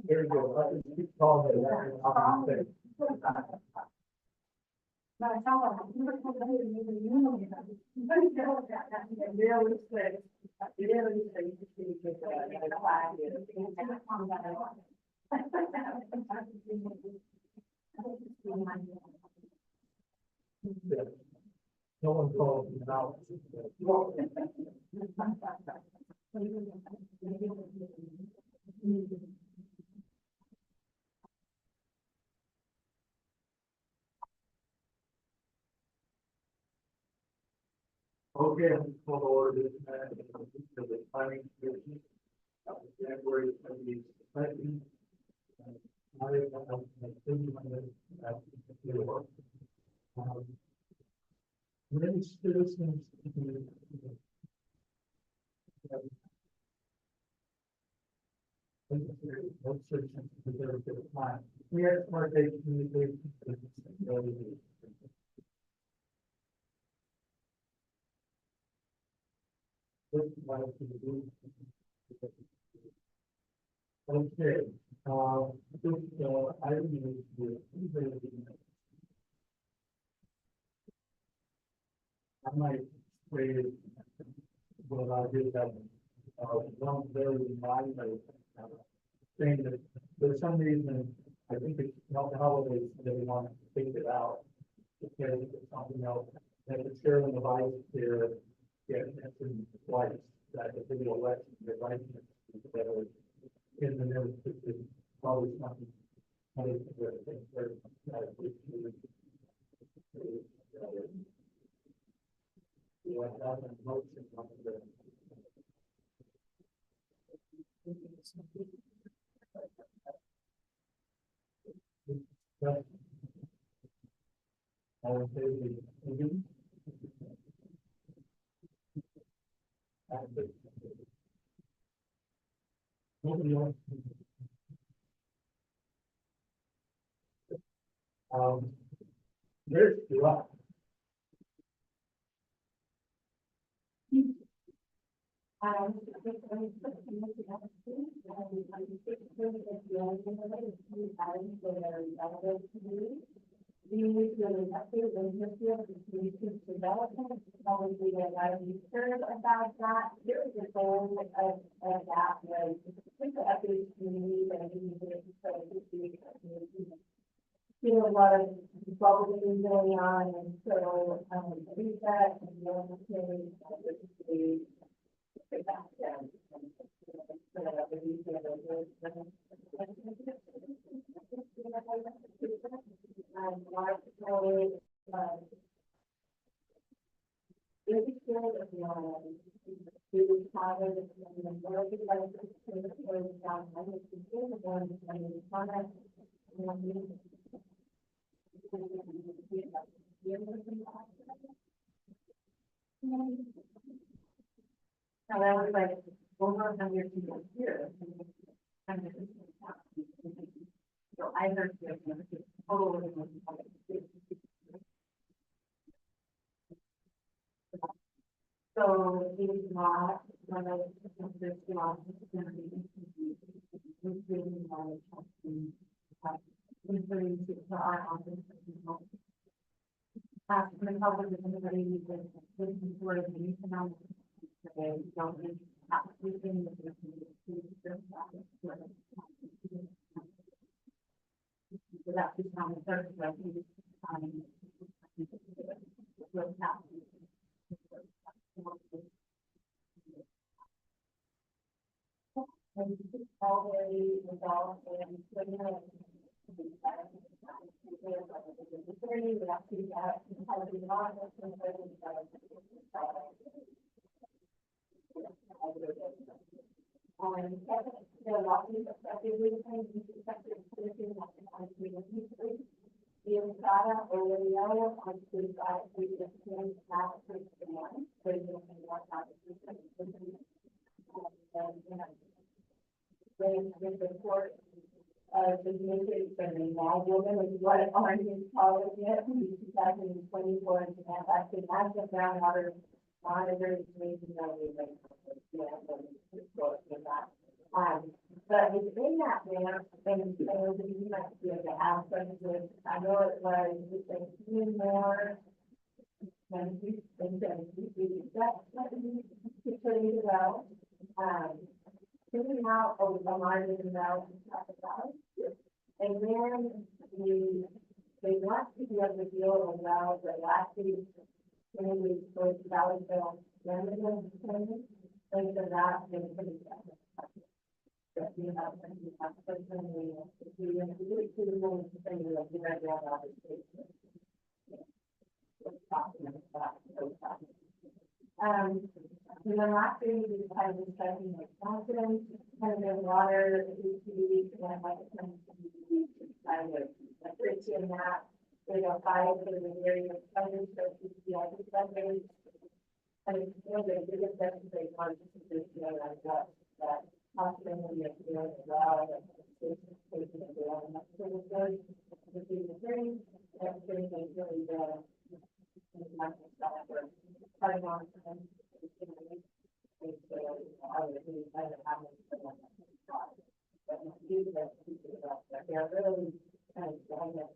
Very good. Let's keep calling it. No one calls me out. Okay, I'm call to order this to the planning commission. January 22nd. Many citizens. We had smart data communication. Okay, I might say what I did that, one very minor, thing that for some reason, I think it's not the holidays, they want to take it out. Because it's something else, that the chair and the vice chair get mentioned twice, that the video election, the vice chair, in the notice, it's always something. There's a lot. We need to update the history of the community's development, probably a lot of you heard about that. There is a goal of that was to update the community and we need to you know, a lot of bubbling going on, and so reset and military take that down. Now that was like over 100 people here. So I heard totally. So it is not one of the laws is going to be including knowledge to our office. When public is anybody who's looking for the economic today, don't need absolutely without the common service, I think will happen. Already resolved and the data or video on the side, we just can have to one, so you can watch out the system. And, you know, they report, the community from the now woman is what Orange is calling it, in 2024, and that's actually national groundwater monitors, making that we make, but within that ramp, and you might be able to have some good, I know it was, just a few more. And that's what we pretty well. Figuring out a line in the mouth and talk about it. And then they want to be able to deal with well, but last week, when we spoke to Valleyville, Ramadan, and so that they pretty good. That we have personally, we really to the moment to say that we read that out of the station. We're talking about and then last year we just kind of discussing like confidence, kind of water, ECD, and like kind of appreciating that. We don't fight for the area of funding, so PCI funding. And it's really the biggest they want to do like that confidence will be a feeling as well, that taking it down. That's really good. The hearing, everything is really good. Cutting on and they're really kind of going at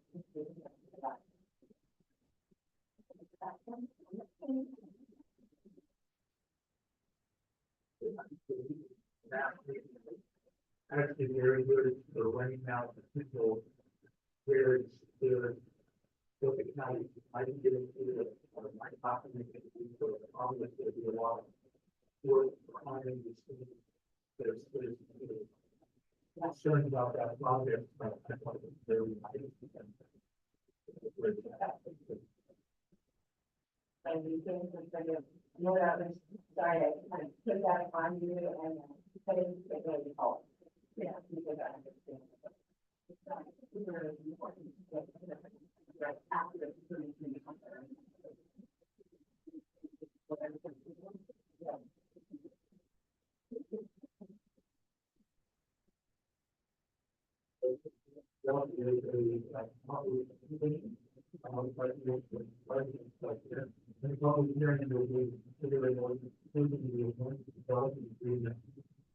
actually very good for running out the people where it's the county. I didn't get into the my document for the Congress, there'll be a lot of work behind the scenes. There's concerns about that project, but I thought it was very nice. and we think it's like a, sorry, I kind of put that on you and but it's really helpful. Yeah, because I understand. It's not super important to get after the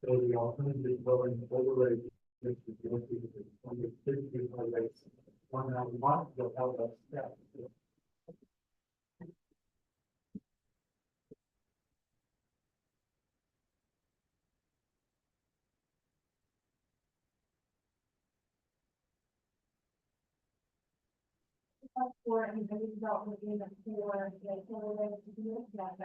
So the alternative dwelling overlay is one out of one, they'll help us step. for and the development in the for the solar to do that.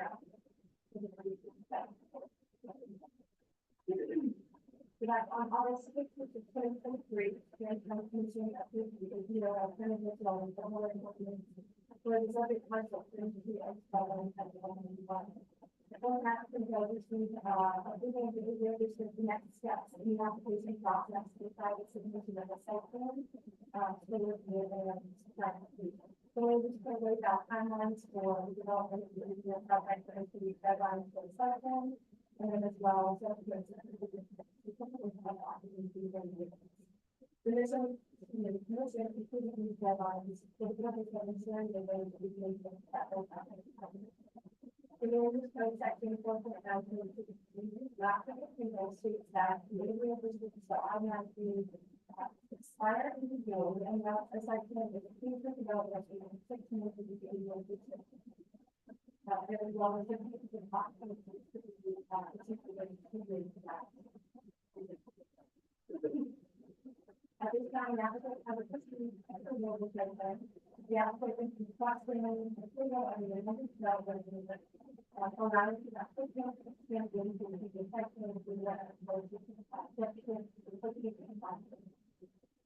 That on August 6th, which is 2023, the Commission approved the zero alternative law and similar implements for the subject parcel to be expelled at 1. The format can go between the next steps in the application process to decide the submission of a site plan. So we just put away that timelines for the development of the project and the deadlines for the site plan. And then as well, so the mission, including these deadlines, for the purpose of ensuring the way to be made that will happen. The new section 4.9 states that the area of the automatically expire in the field and that a section is a future development in 6 months of the able to there is one of the at this time, the applicant has a question the applicant is crossing approval and the amendment to that resolution. Formality that applicant extends into the section of the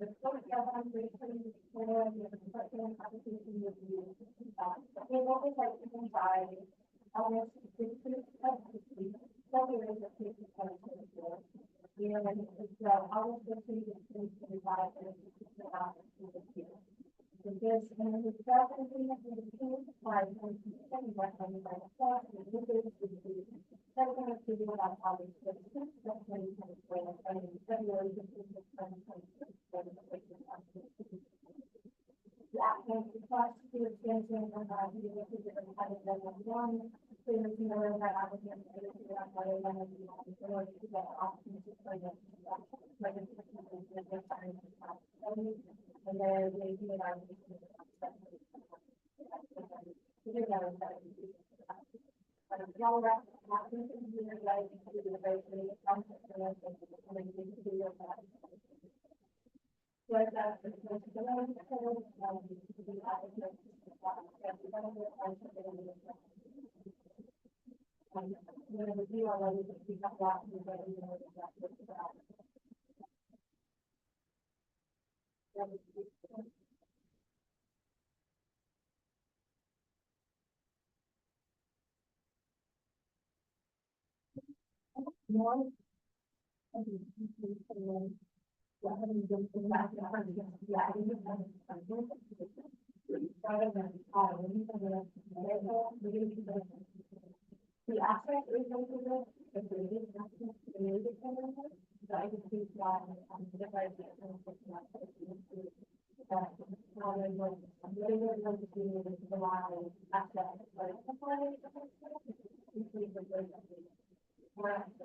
the court guidelines for the construction application review. They will be taken by August 16th of this week. So there is a case of August 15th of 2025 and it's about this year. The this, and the definitely have been approved by the city, but I'm by the staff, and this is the. That's going to be about how we fix it, that's when you can explain it, and in February, this is the 2026, then the fixing of the. The applicant request to extension of the different kind of level one, so you know that applicant is that by the end of the month, in order to get options to play it. And then they do it on. Y'all wrap up, you can do it like, you do it like, you do it like. Like that, it's like, more. The aspect is also the building aspect, the music center, so I can see why, the right. How they work, they were going to do the line aspect, but it's a play. Where the right.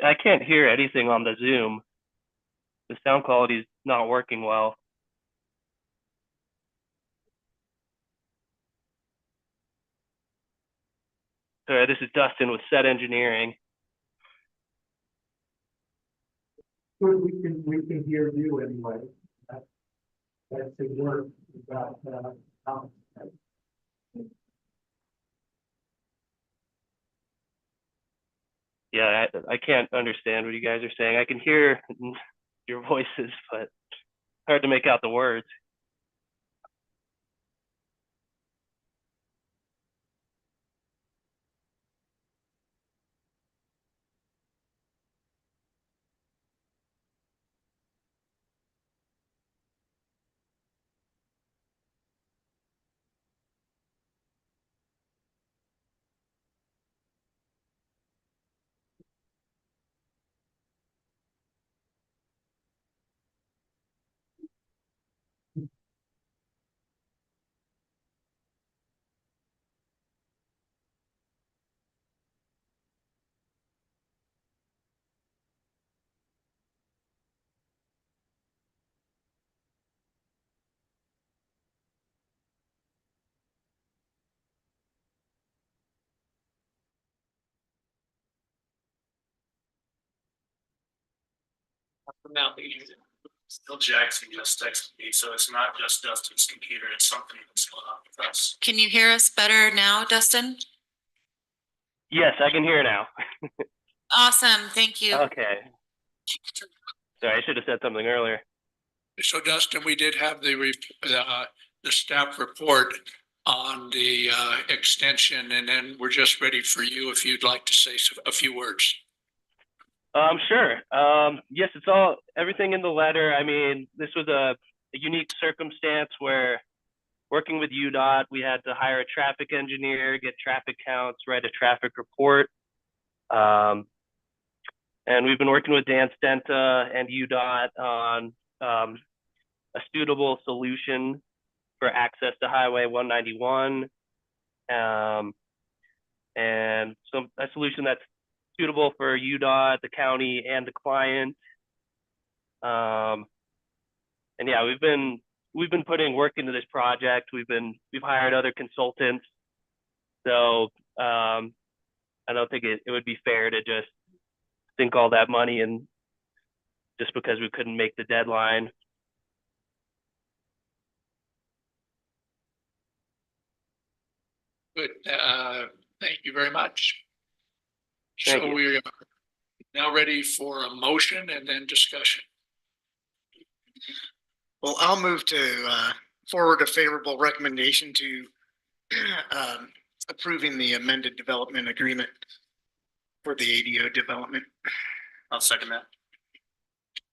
I can't hear anything on the Zoom. The sound quality is not working well. Sorry, this is Dustin with Set Engineering. Good, we can hear you anyway. That's the word about, Yeah, I can't understand what you guys are saying. I can hear your voices, but hard to make out the words. Now, still Jackson just texted me, so it's not just Dustin's computer, it's something that's going on with us. Can you hear us better now, Dustin? Yes, I can hear now. Awesome, thank you. Okay. Sorry, I should have said something earlier. So Dustin, we did have the staff report on the extension, and then we're just ready for you if you'd like to say a few words. Sure. Yes, everything in the letter. I mean, this was a unique circumstance where working with UDOT, we had to hire a traffic engineer, get traffic counts, write a traffic report. And we've been working with Dan Stenta and UDOT on a suitable solution for access to Highway 191. And so a solution that's suitable for UDOT, the county, and the client. And yeah, we've been putting work into this project. We've hired other consultants. So I don't think it would be fair to just sink all that money in just because we couldn't make the deadline. Good. Thank you very much. Thank So you. we are now ready for a motion and then discussion. Well, I'll move to forward a favorable recommendation to approving the amended development agreement for the ADO development. I'll second that.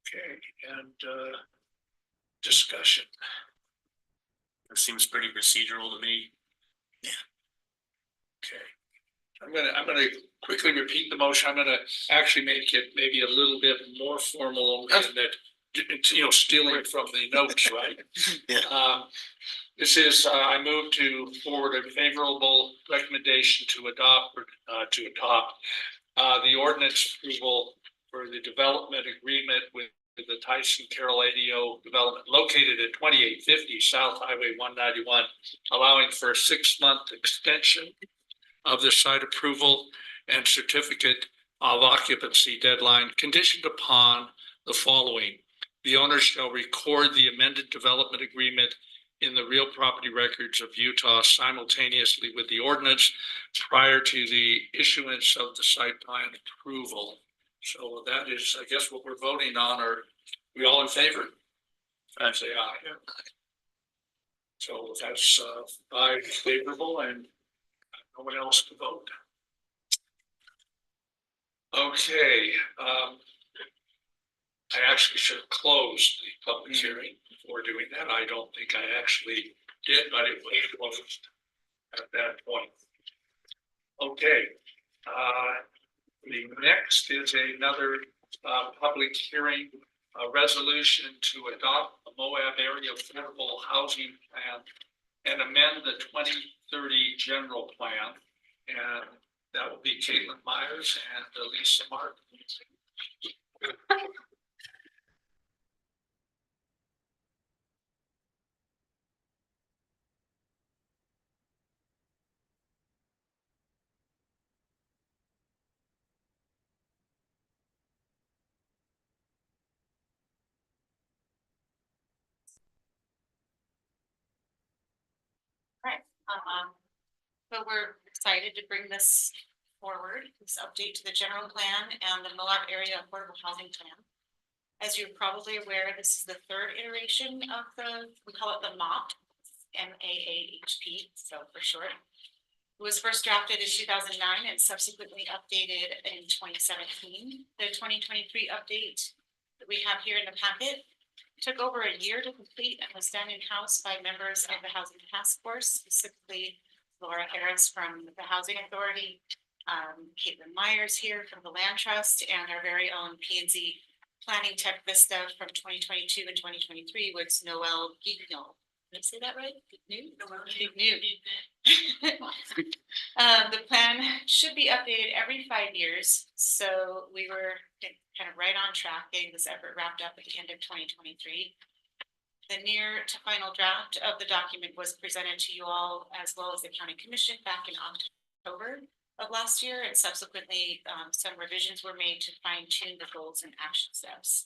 Okay, and discussion. It seems pretty procedural to me. Okay. I'm gonna quickly repeat the motion. I'm gonna actually make it maybe a little bit more formal in that, stealing from the notes, right? Yeah. This is, I move to forward a favorable recommendation to adopt the ordinance approval for the development agreement with the Tyson Carroll ADO development located at 2850 South Highway 191, allowing for a 6-month extension of the site approval and certificate of occupancy deadline conditioned upon the following. The owner shall record the amended development agreement in the real property records of Utah simultaneously with the ordinance prior to the issuance of the site plan approval. So that is, I guess, what we're voting on. Are we all in favor? I say aye. So that's aye favorable and no one else to vote. Okay. I actually should have closed the public hearing before doing that. I don't think I actually did, but it was closed at that point. Okay. The next is another public hearing, a resolution to adopt the Moab Area Affordable Housing Plan and amend the 2030 General Plan. And that will be Caitlin Myers and Lisa Martin. So we're excited to bring this forward, this update to the general plan and the Moab Area Affordable Housing Plan. As you're probably aware, this is the third iteration of we call it the MAHP, MAAHP, so for short. It was first drafted in 2009 and subsequently updated in 2017. The 2023 update that we have here in the packet took over a year to complete and was done in-house by members of the Housing Task Force, specifically Laura Harris from the Housing Authority, Caitlin Myers here from the Land Trust, and our very own P&Z Planning Tech Vista from 2022 and 2023 with Noel Guignol. Did I say that right? Guignol. The plan should be updated every 5 years, so we were kind of right on track getting this effort wrapped up at the end of 2023. The near to final draft of the document was presented to you all as well as the County Commission back in October of last year, and subsequently some revisions were made to fine tune the goals and action steps.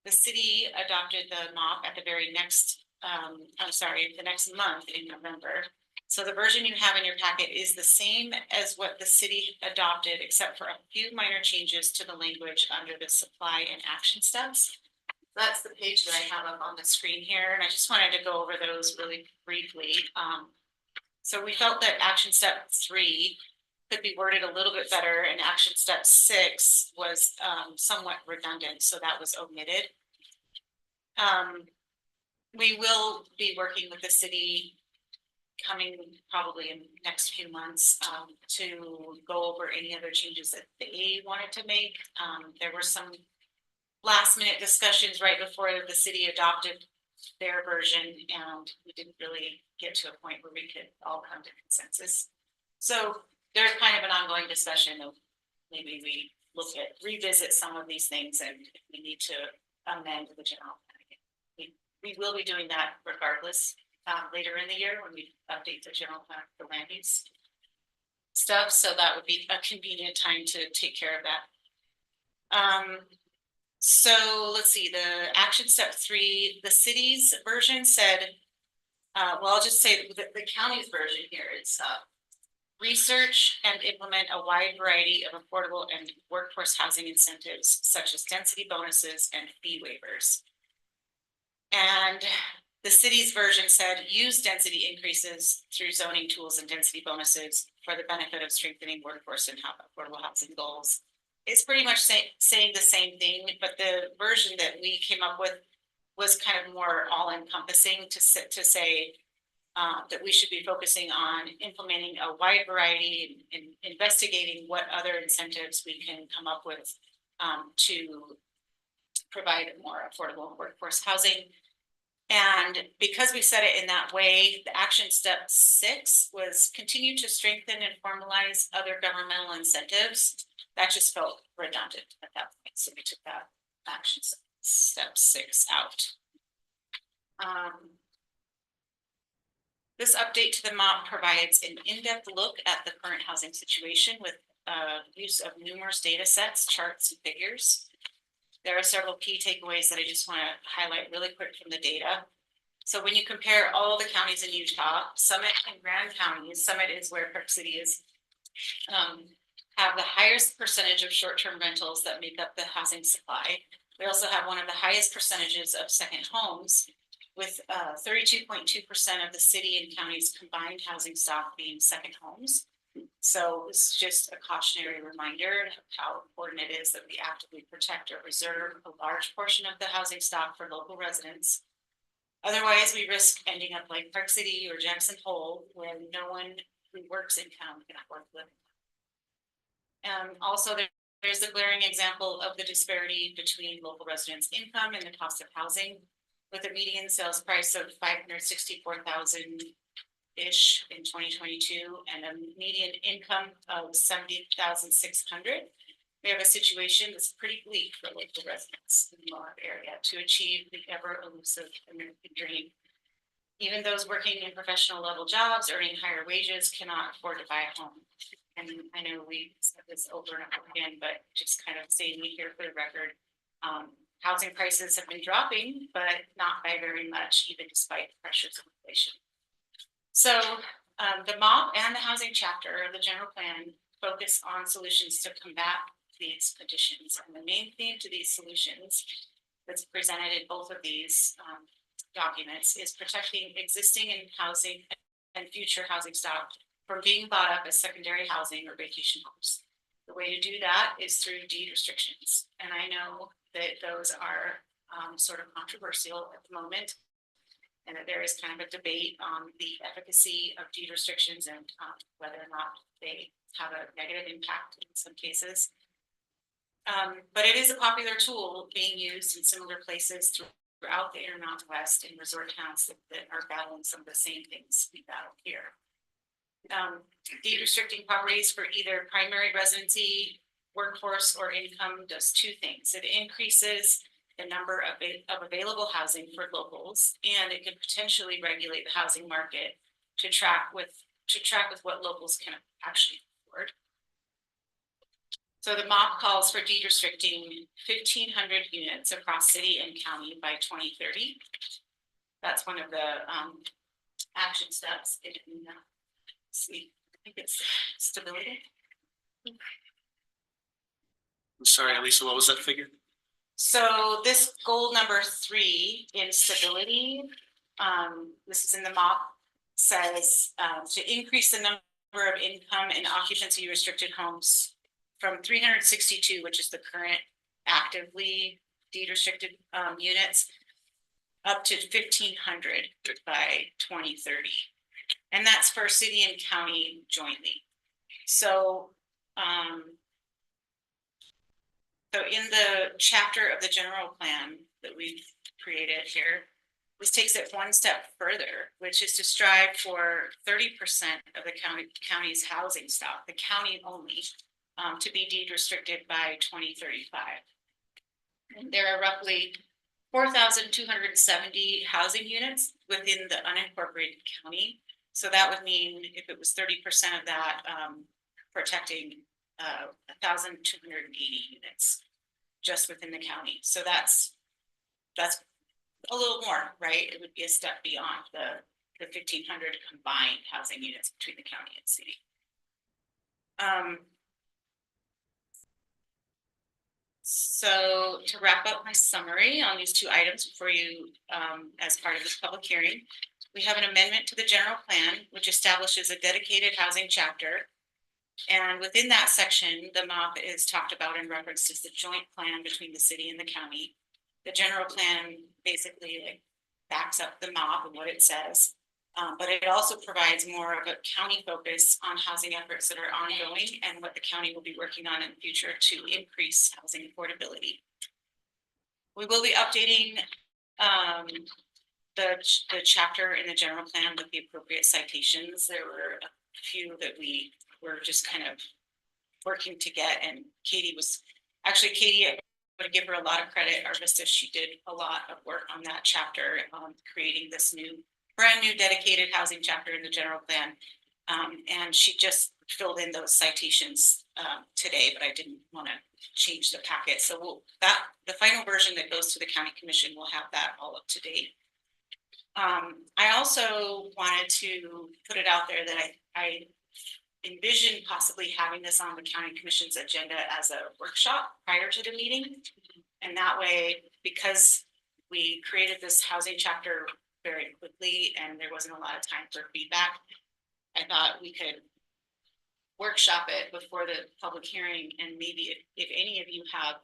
The city adopted the MAHP at the very next, the next month in November. So the version you have in your packet is the same as what the city adopted, except for a few minor changes to the language under the supply and action steps. That's the page that I have up on the screen here, and I just wanted to go over those really briefly. So we felt that action step 3 could be worded a little bit better, and action step 6 was somewhat redundant, so that was omitted. We will be working with the city coming probably in the next few months to go over any other changes that they wanted to make. There were some last minute discussions right before the city adopted their version, and we didn't really get to a point where we could all come to consensus. So there's kind of an ongoing discussion of maybe we revisit some of these things, and if we need to amend the general plan. We will be doing that regardless later in the year when we update the general plan for land use stuff. So that would be a convenient time to take care of that. So let's see, the action step 3, the city's version said, well, I'll just say the county's version here is research and implement a wide variety of affordable and workforce housing incentives such as density bonuses and fee waivers. And the city's version said, use density increases through zoning tools and density bonuses for the benefit of strengthening workforce and affordable housing goals. It's pretty much saying the same thing, but the version that we came up with was kind of more all-encompassing to say that we should be focusing on implementing a wide variety and investigating what other incentives we can come up with to provide more affordable workforce housing. And because we said it in that way, the action step 6 was continue to strengthen and formalize other governmental incentives. That just felt redundant at that point, so we took that action step 6 out. This update to the MOP provides an in-depth look at the current housing situation with use of numerous data sets, charts, and figures. There are several key takeaways that I just want to highlight really quick from the data. So when you compare all the counties in Utah, Summit and Grand counties, Summit is where Park City is, have the highest percentage of short-term rentals that make up the housing supply. We also have one of the highest percentages of second homes, with 32.2% of the city and county's combined housing stock being second homes. So it's just a cautionary reminder of how important it is that we actively protect or reserve a large portion of the housing stock for local residents. Otherwise, we risk ending up like Park City or Jackson Hole, where no one who works in town can afford living. Also, there's a glaring example of the disparity between local residents' income and the cost of housing, with a median sales price of $564,000-ish in 2022 and a median income of $70,600. We have a situation that's pretty bleak for local residents in the Moab area to achieve the ever elusive American dream. Even those working in professional level jobs earning higher wages cannot afford to buy a home. And I know we said this over and over again, but just kind of saying it here for the record, housing prices have been dropping, but not by very much, even despite the pressures of inflation. So the MOP and the housing chapter of the general plan focus on solutions to combat these conditions. And the main theme to these solutions that's presented in both of these documents is protecting existing and housing and future housing stock from being bought up as secondary housing or vacation homes. The way to do that is through deed restrictions. And I know that those are sort of controversial at the moment, and that there is kind of a debate on the efficacy of deed restrictions and whether or not they have a negative impact in some cases. But it is a popular tool being used in similar places throughout the Intermountain West in resort towns that are battling some of the same things we battle here. Deed restricting properties for either primary residency, workforce, or income does two things. It increases the number of available housing for locals, and it could potentially regulate the housing market to track with what locals can actually afford. So the MOP calls for deed restricting 1,500 units across city and county by 2030. That's one of the action steps in I think it's stability. I'm sorry, Lisa, what was that figure? So this goal number 3 in stability, this is in the MOP, says to increase the number of income and occupancy restricted homes from 362, which is the current actively deed restricted units, up to 1,500 by 2030. And that's for city and county jointly. So, so in the chapter of the general plan that we've created here, this takes it one step further, which is to strive for 30% of the county's housing stock, the county only, to be deed restricted by 2035. And there are roughly 4,270 housing units within the unincorporated county. So that would mean if it was 30% of that, protecting 1,280 units just within the county. So that's a little more, right? It would be a step beyond the 1,500 combined housing units between the county and city. So to wrap up my summary on these two items before you, as part of this public hearing, we have an amendment to the general plan, which establishes a dedicated housing chapter. And within that section, the MOP is talked about in reference to the joint plan between the city and the county. The general plan basically like backs up the MOP and what it says. But it also provides more of a county focus on housing efforts that are ongoing and what the county will be working on in the future to increase housing affordability. We will be updating the chapter in the general plan with the appropriate citations. There were a few that we were just kind of working to get, and Katie, I'm going to give her a lot of credit. Arvista, she did a lot of work on that chapter, creating this brand new dedicated housing chapter in the general plan. And she just filled in those citations today, but I didn't want to change the packet. So the final version that goes to the county commission will have that all up to date. I also wanted to put it out there that I envision possibly having this on the county commission's agenda as a workshop prior to the meeting. And that way, because we created this housing chapter very quickly and there wasn't a lot of time for feedback, I thought we could workshop it before the public hearing, and maybe if any of you have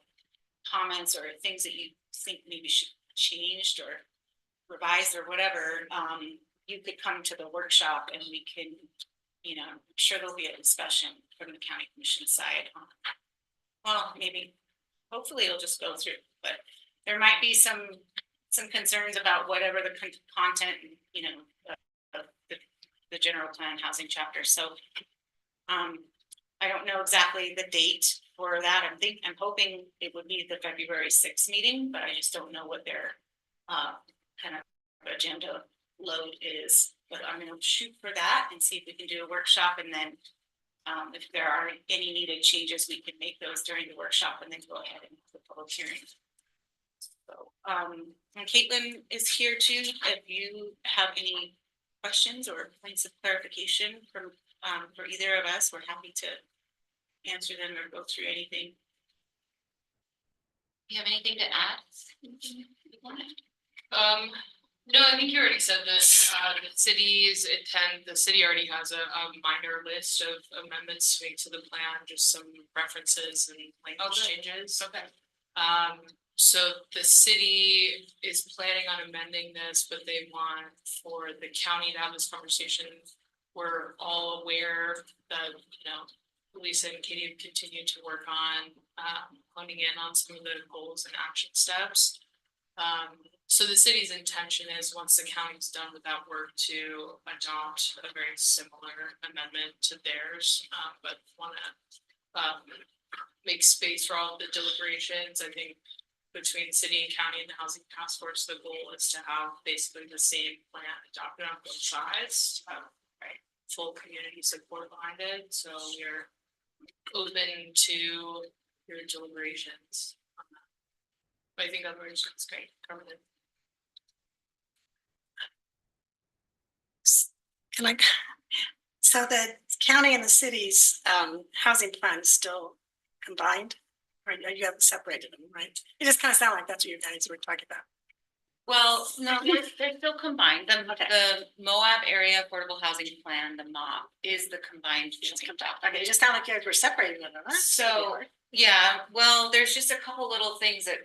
comments or things that you think maybe should be changed or revised or whatever, you could come to the workshop and we can, I'm sure there'll be a discussion from the county commission side. Well, maybe, hopefully it'll just go through, but there might be some concerns about whatever the content, the general plan housing chapter. So I don't know exactly the date for that. I'm hoping it would be the February 6th meeting, but I just don't know what their kind of agenda load is. But I'm going to shoot for that and see if we can do a workshop, and then if there are any needed changes, we can make those during the workshop and then go ahead and have the public hearing. So, and Caitlin is here too. If you have any questions or points of clarification from for either of us, we're happy to answer them or go through anything. You have anything to add? No, I think you already said this. The city already has a minor list of amendments to make to the plan, just some references and language changes. Okay. So the city is planning on amending this, but they want for the county to have this conversation. We're all aware that, Lisa and Katie have continued to work on honing in on some of the goals and action steps. So the city's intention is, once the county's done with that work, to adopt a very similar amendment to theirs, but want to make space for all of the deliberations. I think between city and county and the housing task force, the goal is to have basically the same plan adopted on both sides, right? Full community support behind it. So we're open to your deliberations on that. But I think otherwise it's great. Covered it. So the county and the city's housing plan is still combined, or you haven't separated them, right? It just kind of sounded like that's what you guys were talking about. Well, no, they're still combined. The Moab Area Affordable Housing Plan, the MOP, is the combined. Okay, it just sounded like you guys were separating them, huh? So, yeah, well, there's just a couple little things that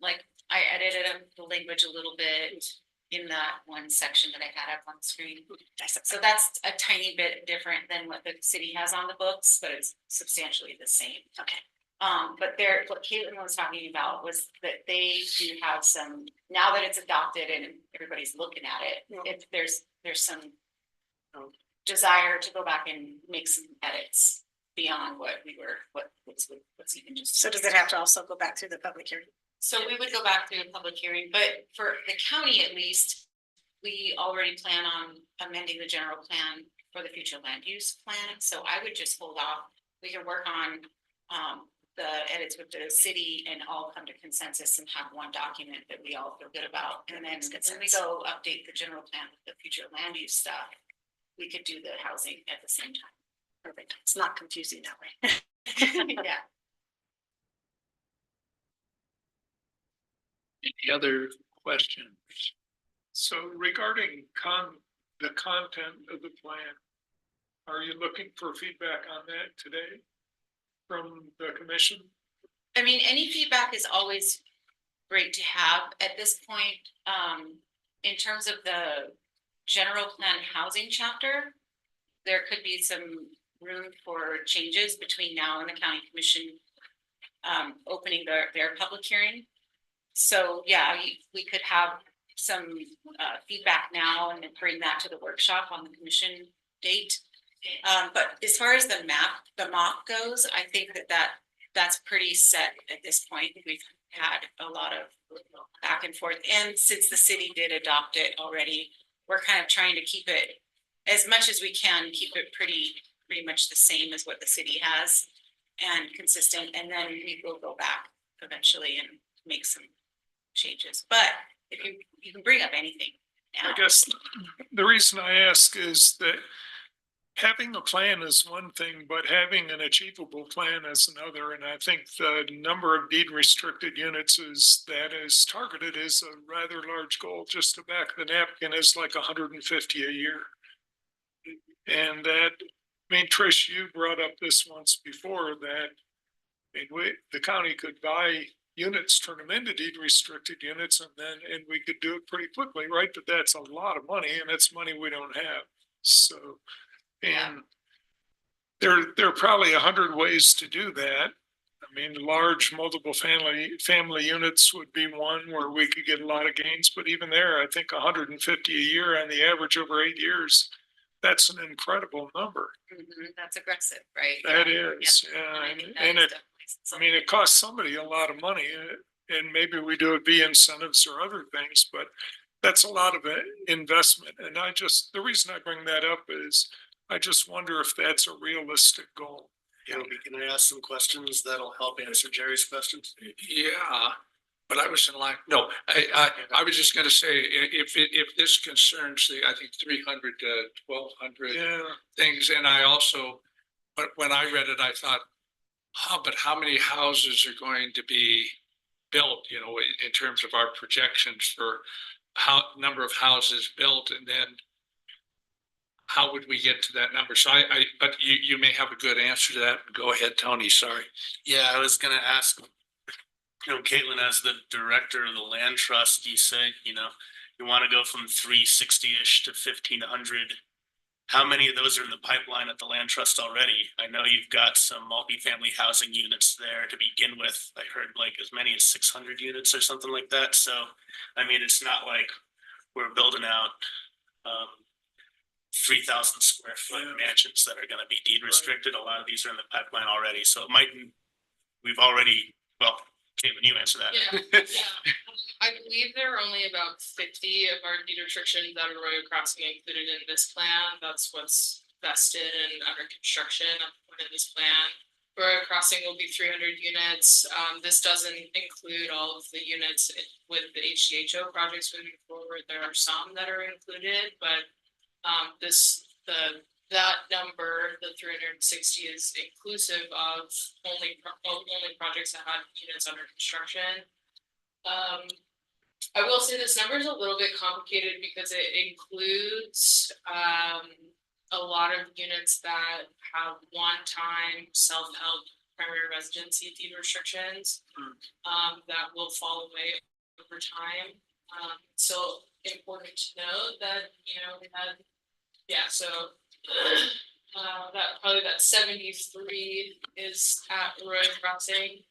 I edited the language a little bit in that one section that I had up on the screen. So that's a tiny bit different than what the city has on the books, but it's substantially the same. Okay. But what Caitlin was talking about was that they do have some, now that it's adopted and everybody's looking at it, if there's some desire to go back and make some edits beyond what's even just. So does it have to also go back to the public hearing? So we would go back to a public hearing, but for the county at least, we already plan on amending the general plan for the future land use plan. So I would just hold off. We can work on the edits with the city and all come to consensus and have one document that we all feel good about. And then when we go update the general plan with the future land use stuff, we could do the housing at the same time. Perfect. It's not confusing that way. Yeah. Any other questions? So regarding the content of the plan, are you looking for feedback on that today from the commission? I mean, any feedback is always great to have at this point. In terms of the general plan housing chapter, there could be some room for changes between now and the county commission opening their public hearing. So yeah, we could have some feedback now and then bring that to the workshop on the commission date. But as far as the mock goes, I think that's pretty set at this point. We've had a lot of back and forth, and since the city did adopt it already, we're kind of trying to keep it as much as we can, keep it pretty much the same as what the city has and consistent, and then we will go back eventually and make some changes. But if you can bring up anything now. I guess the reason I ask is that having a plan is one thing, but having an achievable plan is another. And I think the number of deed restricted units that is targeted is a rather large goal. Just to back the napkin is like 150 a year. And that, I mean, Trish, you brought up this once before that the county could buy units, turn them into deed restricted units, and we could do it pretty quickly, right? But that's a lot of money, and it's money we don't have. So, and there are probably 100 ways to do that. I mean, large multiple family units would be one where we could get a lot of gains, but even there, I think 150 a year on the average over 8 years, that's an incredible number. That's aggressive, right? That is, and it costs somebody a lot of money, and maybe we do it via incentives or other things, but that's a lot of investment. And the reason I bring that up is I just wonder if that's a realistic goal. Can I ask some questions that'll help answer Jerry's questions? Yeah, but I was in line. No, I was just gonna say, if this concerns I think 300 to 1,200 things, and I also, but when I read it, I thought, but how many houses are going to be built, in terms of our projections for number of houses built, and then how would we get to that number? So but you may have a good answer to that. Go ahead, Tony, sorry. Yeah, I was gonna ask, Caitlin, as the director of the land trust, you said, you want to go from 360-ish to 1,500. How many of those are in the pipeline at the land trust already? I know you've got some multifamily housing units there to begin with. I heard like as many as 600 units or something like that. So, I mean, it's not like we're building out 3,000 square foot mansions that are going to be deed restricted. A lot of these are in the pipeline already. So it might, Caitlin, you answer that. Yeah. I believe there are only about 50 of our deed restrictions that are Arroyo Crossing included in this plan. That's what's vested and under construction in this plan. Arroyo Crossing will be 300 units. This doesn't include all of the units with the HDHO projects moving forward. There are some that are included, but that number, the 360, is inclusive of only projects that have units under construction. I will say this number is a little bit complicated because it includes a lot of units that have one-time self-help primary residency deed restrictions that will fall away over time. So important to note that, we had, that 73 is at Arroyo Crossing.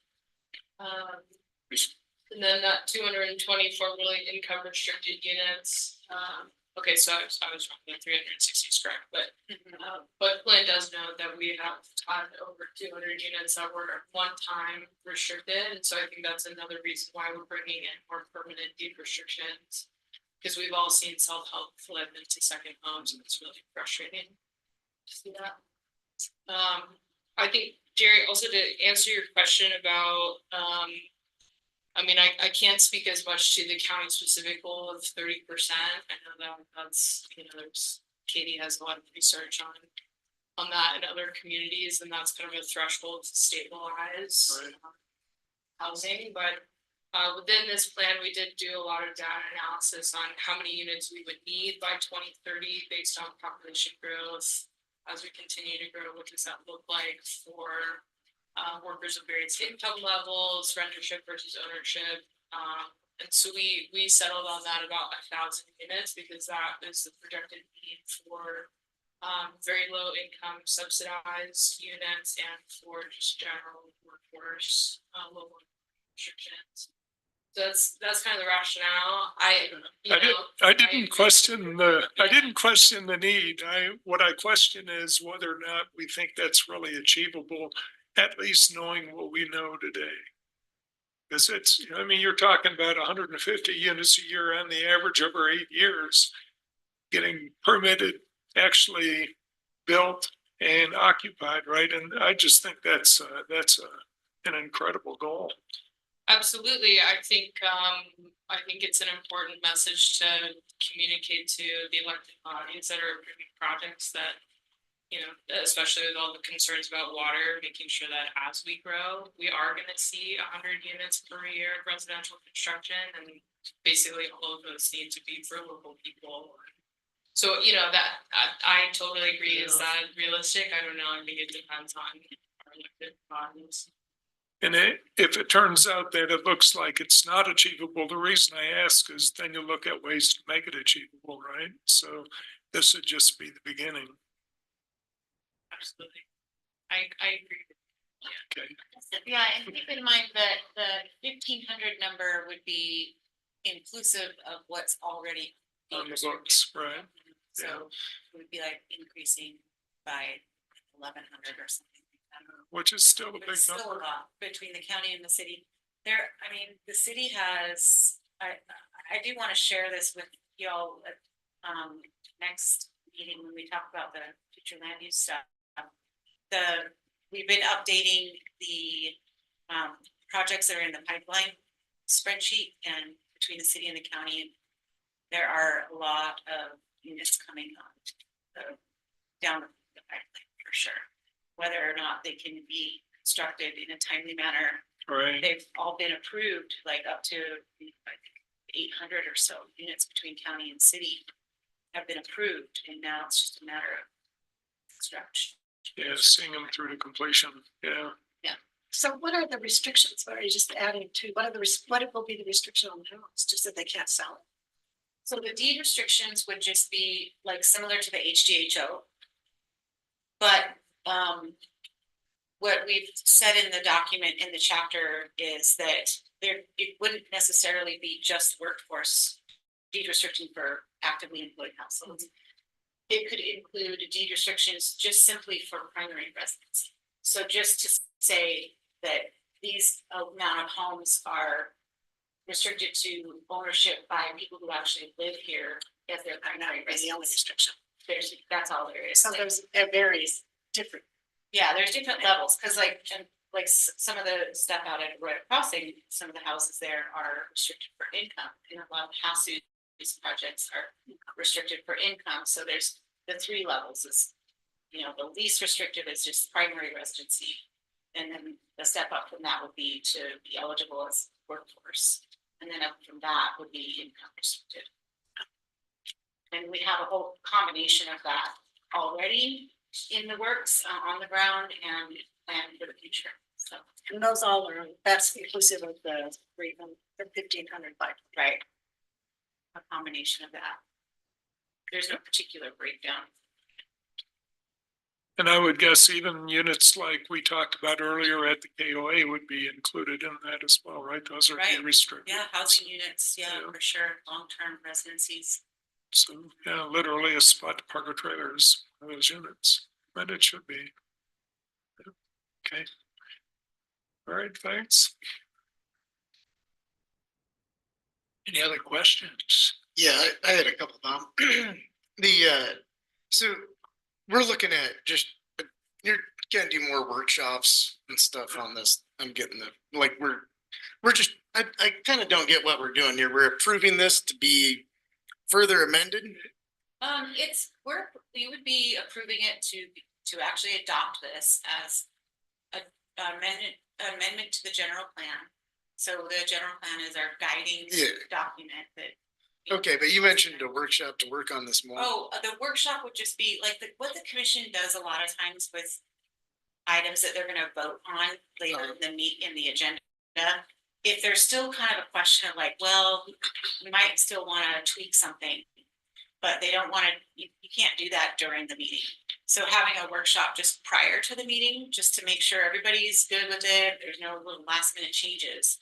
And then that 224 really income restricted units. Okay, so I was wrong, the 360 is correct, but Glenn does know that we have had over 200 units that were one-time restricted, and so I think that's another reason why we're bringing in more permanent deed restrictions, because we've all seen self-help flip into second homes, and it's really frustrating to see that. I think, Jerry, also to answer your question about I can't speak as much to the county specific goal of 30%. I know that's, Katie has a lot of research on that in other communities, and that's kind of a threshold to stabilize Right. housing, but within this plan, we did do a lot of data analysis on how many units we would need by 2030 based on population growth. As we continue to grow, what does that look like for workers of various income levels, rentership versus ownership? And so we settled on that about 1,000 units because that is the projected need for very low income subsidized units and for just general workforce, low restrictions. So that's kind of the rationale. I didn't question the need. What I question is whether or not we think that's really achievable, at least knowing what we know today. Because you're talking about 150 units a year on the average over 8 years, getting permitted, actually built and occupied, right? And I just think that's an incredible goal. Absolutely. I think it's an important message to communicate to the elected bodies that are approving projects that, especially with all the concerns about water, making sure that as we grow, we are gonna see 100 units per year of residential construction, and basically all of those need to be for local people. So, that I totally agree. Is that realistic? I don't know. I think it depends on our elected bodies. And if it turns out that it looks like it's not achievable, the reason I ask is then you look at ways to make it achievable, right? So this would just be the beginning. Absolutely. I agree. Okay. Yeah, and keep in mind that the 1,500 number would be inclusive of what's already being On the restricted. books, right? So it would be like increasing by 1,100 or something. Which is still a But big it's still a number. lot between the county and the city. The city has, I do want to share this with y'all at next meeting when we talk about the future land use stuff. We've been updating the projects that are in the pipeline spreadsheet and between the city and the county. And there are a lot of units coming on down the pipeline for sure. Whether or not they can be constructed in a timely manner. Right. They've all been approved, like up to, I think, 800 or so units between county and city have been approved, and now it's just a matter of construction. Yeah, seeing them through to completion. Yeah. So what are the restrictions? What are you just adding to? What will be the restriction on the house? Just that they can't sell it? So the deed restrictions would just be like similar to the HDHO. But what we've said in the document in the chapter is that it wouldn't necessarily be just workforce deed restriction for actively employed households. It could include deed restrictions just simply for primary residence. So just to say that these amount of homes are restricted to ownership by people who actually live here as their primary Is the only residence. restriction. That's all there is. So it varies different. Yeah, there's different levels, because some of the stuff out at Royal Crossing, some of the houses there are restricted for income, and a lot of these projects are restricted for income, so there's the 3 levels is, the least restrictive is just primary residency. And then the step up from that would be to be eligible as workforce, and then up from that would be income restricted. And we have a whole combination of that already in the works, on the ground, and planned for the future. So, And those all are, that's inclusive of the 1,500 by. right. A combination of that. There's no particular breakdown. And I would guess even units like we talked about earlier at the KOA would be included in that as well, right? Those are Right. restricted. Yeah, housing units, yeah, Yeah. for sure, long-term residencies. So, yeah, literally a spot to park a trailer is one of those units, and it should be. Okay. All right, thanks. Any other questions? Yeah, I had a couple of them. So we're looking at you're gonna do more workshops and stuff on this. I'm getting I kind of don't get what we're doing here. We're approving this to be further amended. We would be approving it to to actually adopt this as a amendment to the general plan. So the general plan is our guiding Yeah. document that. Okay, but you mentioned a workshop to work on this more. Oh, the workshop would just be like what the commission does a lot of times with items that they're gonna vote on later in the agenda. If there's still kind of a question of like, well, we might still wanna tweak something, but they don't wanna, you can't do that during the meeting. So having a workshop just prior to the meeting, just to make sure everybody's good with it, there's no little last minute changes.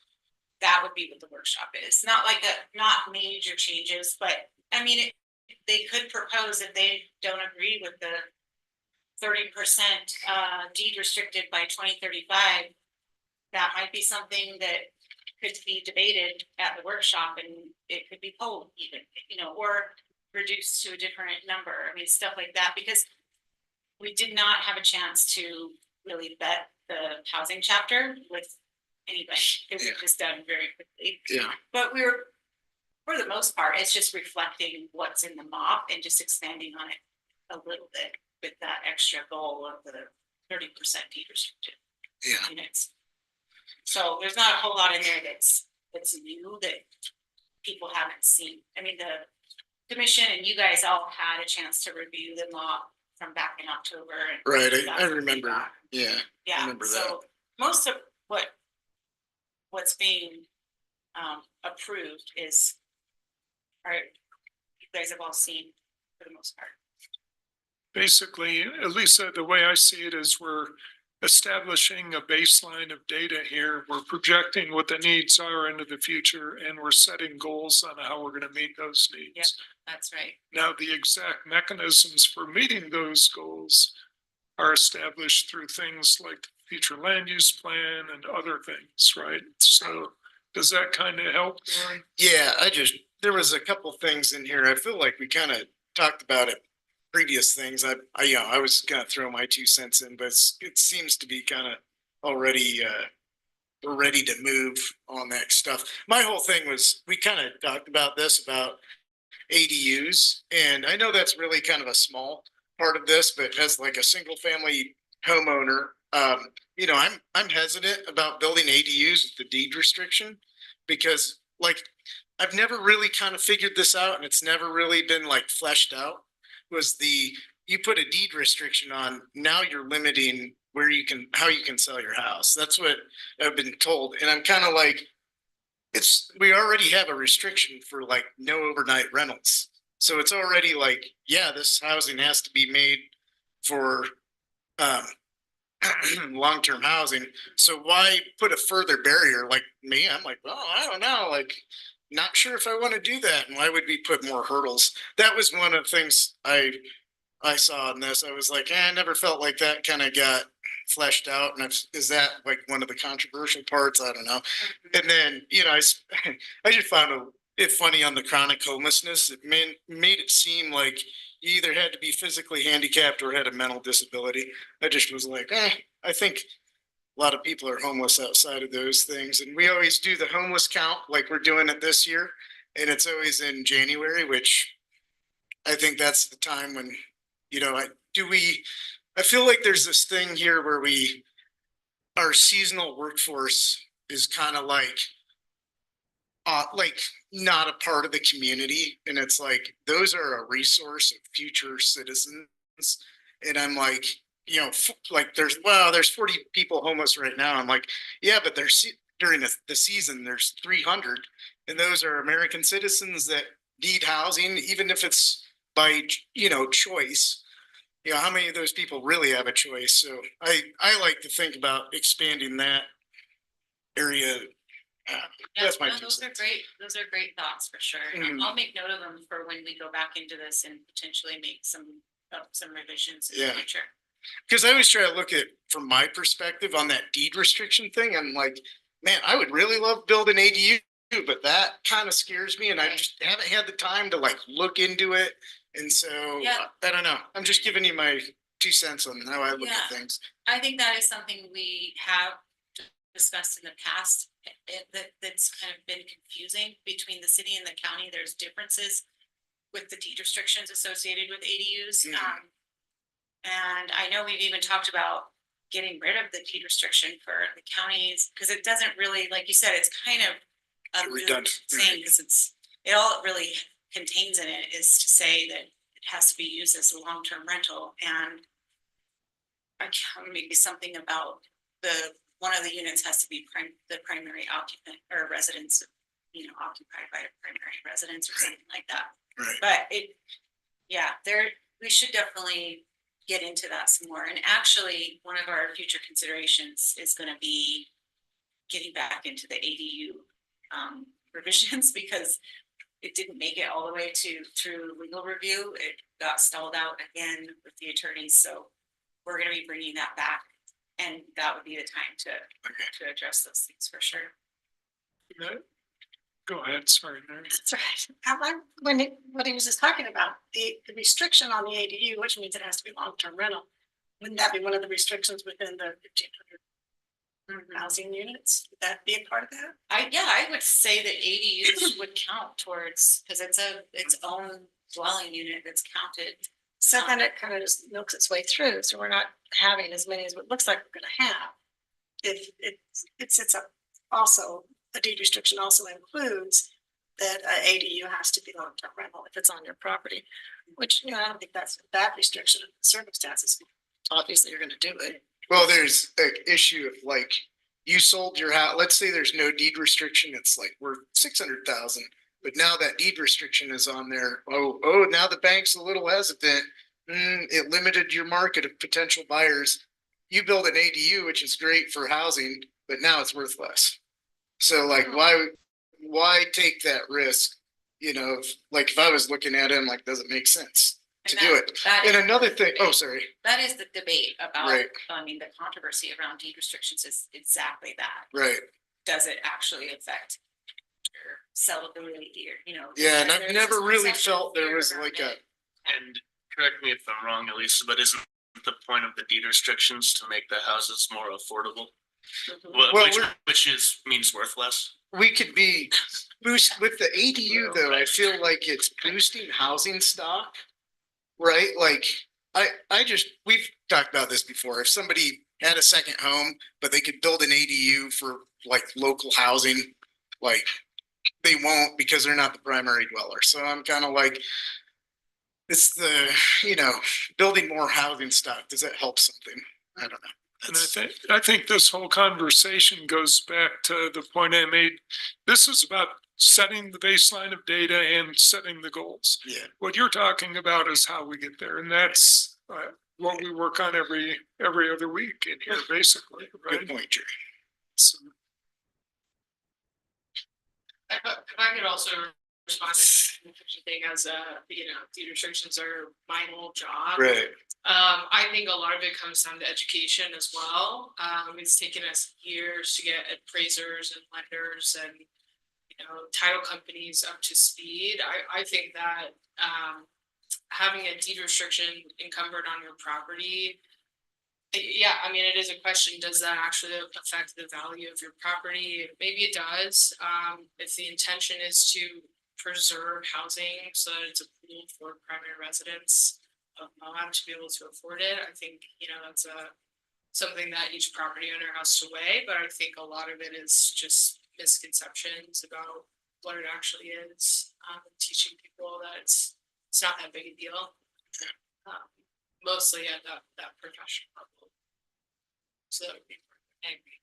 That would be what the workshop is, not like not major changes, but I mean, they could propose if they don't agree with the 30% deed restricted by 2035. That might be something that could be debated at the workshop, and it could be polled even, or reduced to a different number. I mean, stuff like that, because we did not have a chance to really vet the housing chapter with anybody. It was just done very quickly. Yeah. But for the most part, it's just reflecting what's in the MOP and just expanding on it a little bit with that extra goal of the 30% deed restricted units. So there's not a whole lot in there that's new that people haven't seen. I mean, the commission and you guys all had a chance to review the law from back in October. And Right, I remember. Yeah. Yeah, remember so most of what's being approved is, you guys have all seen for the most part. Basically, Lisa, the way I see it is we're establishing a baseline of data here. We're projecting what the needs are into the future, and we're setting goals on how we're going to meet those needs. Yep. That's right. Now, the exact mechanisms for meeting those goals are established through things like the future land use plan and other things, right? So does that kind of help, Warren? Yeah, there was a couple things in here. I feel like we kind of talked about it, previous things. I was gonna throw my 2 cents in, but it seems to be kind of already, we're ready to move on that stuff. My whole thing was, we kind of talked about this, about ADUs, and I know that's really kind of a small part of this, but as like a single family homeowner, I'm hesitant about building ADUs with the deed restriction, because like, I've never really kind of figured this out, and it's never really been like fleshed out. You put a deed restriction on, now you're limiting how you can sell your house. That's what I've been told. And I'm kind of like, we already have a restriction for like no overnight rentals. So it's already like, yeah, this housing has to be made for long-term housing. So why put a further barrier? Like me, I'm like, well, I don't know, like, not sure if I want to do that. And why would we put more hurdles? That was one of the things I saw in this. I was like, I never felt like that kind of got fleshed out. And is that like one of the controversial parts? I don't know. And then, I just found it funny on the chronic homelessness. It made it seem like you either had to be physically handicapped or had a mental disability. I just was like, I think a lot of people are homeless outside of those things. And we always do the homeless count like we're doing it this year. And it's always in January, which I think that's the time when, I feel like there's this thing here where our seasonal workforce is kind of like not a part of the community. And it's like, those are a resource of future citizens. And I'm like, like there's 40 people homeless right now. I'm like, yeah, but during the season, there's 300. And those are American citizens that need housing, even if it's by, choice. How many of those people really have a choice? So I like to think about expanding that area. That's my. Those are great thoughts for sure. Mhm. I'll make note of them for when we go back into this and potentially make some revisions in the future. Because I always try to look at it from my perspective on that deed restriction thing. I'm like, man, I would really love building ADU, but that kind of scares me, and I just haven't had the time to like look into it. And so I don't know. I'm just giving you my 2 cents on how I look at things. I think that is something we have discussed in the past. That's kind of been confusing between the city and the county. There's differences with the deed restrictions associated with ADUs. And I know we've even talked about getting rid of the deed restriction for the counties, because it doesn't really, like you said, it's kind of a moot Redundant. thing, because it all it really contains in it is to say that it has to be used as a long-term rental, and I can't, maybe something about one of the units has to be the primary occupant or residence, occupied by a primary residence or something like that. Right. But we should definitely get into that some more. And actually, one of our future considerations is gonna be getting back into the ADU revisions, because it didn't make it all the way through legal review. It got stalled out again with the attorneys, so we're gonna be bringing that back. And that would be the time to address those things for sure. Go ahead, sorry, Mary. That's right. What he was just talking about, the restriction on the ADU, which means it has to be long-term rental. Wouldn't that be one of the restrictions within the 1,500 housing units? Would that be a part of that? I would say that ADUs would count towards, because it's its own dwelling unit that's counted. So then it kind of just milks its way through, so we're not having as many as it looks like we're gonna have. If it sits up, also, the deed restriction also includes that ADU has to be long-term rental if it's on your property, which, I don't think that's a bad restriction in the circumstances. Obviously, you're gonna do it. Well, there's an issue of like, you sold your house, let's say there's no deed restriction, it's like worth 600,000. But now that deed restriction is on there. Oh, now the bank's a little hesitant. It limited your market of potential buyers. You build an ADU, which is great for housing, but now it's worth less. So like, why take that risk? Like if I was looking at it, I'm like, does it make sense to do it? And another thing, sorry. That is the debate about, Right. the controversy around deed restrictions is exactly that. Right. Does it actually affect your sellability or, Yeah, and there's I've never this really perception felt there fear was around like it. And correct me if I'm wrong, Elisa, but isn't the point of the deed restrictions to make the houses more affordable? Mhm. Well, Means worth less? we could be boost with the ADU though. I feel like it's boosting housing stock, right? Like we've talked about this before. If somebody had a second home, but they could build an ADU for like local housing, like they won't because they're not the primary dweller. So I'm kind of like, it's building more housing stock. Does that help something? I don't know. And I think this whole conversation goes back to the point I made. This is about setting the baseline of data and setting the goals. Yeah. What you're talking about is how we get there, and that's what we work on every other week in here, basically. Right? Good point, Jerry. So, If I could also respond to the thing as deed restrictions are my whole job. Right. I think a lot of it comes down to education as well. It's taken us years to get appraisers and lenders and title companies up to speed. I think that having a deed restriction encumbered on your property, it is a question, does that actually affect the value of your property? Maybe it does. If the intention is to preserve housing so that it's a pool for primary residents of Moab to be able to afford it, I think, that's something that each property owner has to weigh, but I think a lot of it is just misconceptions about what it actually is, teaching people that it's not that big a deal. Mostly at that professional level. So that would be angry.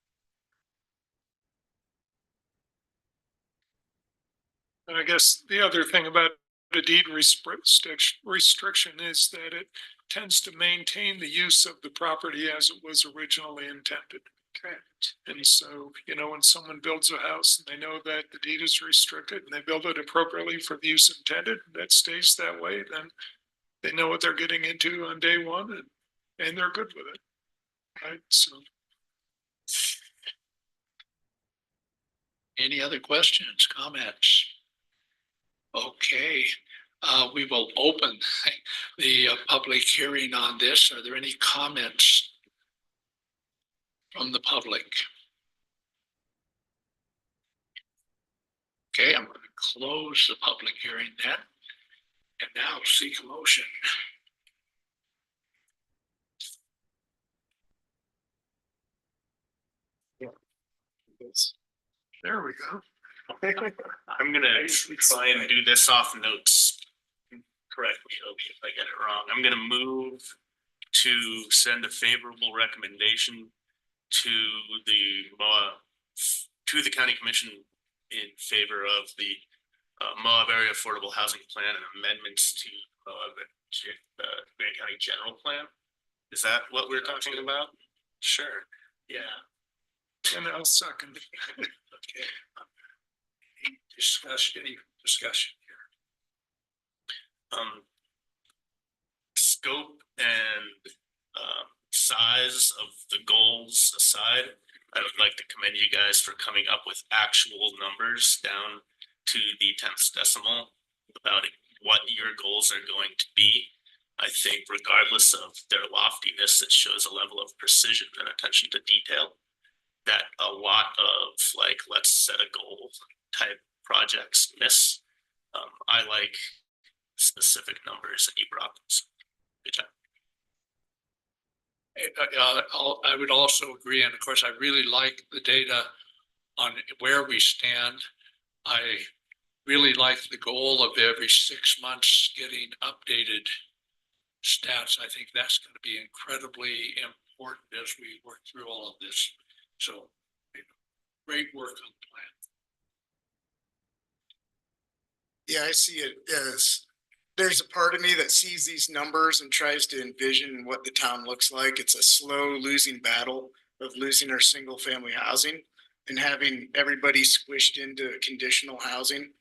and I guess the other thing about the deed restriction is that it tends to maintain the use of the property as it was originally intended. Correct. And so, when someone builds a house and they know that the deed is restricted and they build it appropriately for the use intended, that stays that way, then they know what they're getting into on day one and they're good with it. Right, so. Any other questions, comments? Okay, we will open the public hearing on this. Are there any comments from the public? Okay, I'm going to close the public hearing then, and now seek a motion. There we go. I'm gonna try and do this off notes correctly, Obi, if I get it wrong. I'm gonna move to send a favorable recommendation to the to the county commission in favor of the Moab Area Affordable Housing Plan and amendments to Grant County General Plan. Is that what we're talking about? Sure, yeah. And I'll second. Okay. Any discussion here? Scope and size of the goals aside, I would like to commend you guys for coming up with actual numbers down to the 10th decimal about what your goals are going to be. I think regardless of their loftiness, it shows a level of precision and attention to detail that a lot of like, let's set a goal type projects miss. I like specific numbers and you brought them. So good job. I would also agree, and of course, I really like the data on where we stand. I really like the goal of every 6 months getting updated stats. I think that's going to be incredibly important as we work through all of this. So, great work on the plan. Yeah, I see it as, there's a part of me that sees these numbers and tries to envision what the town looks like. It's a slow losing battle of losing our single family housing and having everybody squished into conditional housing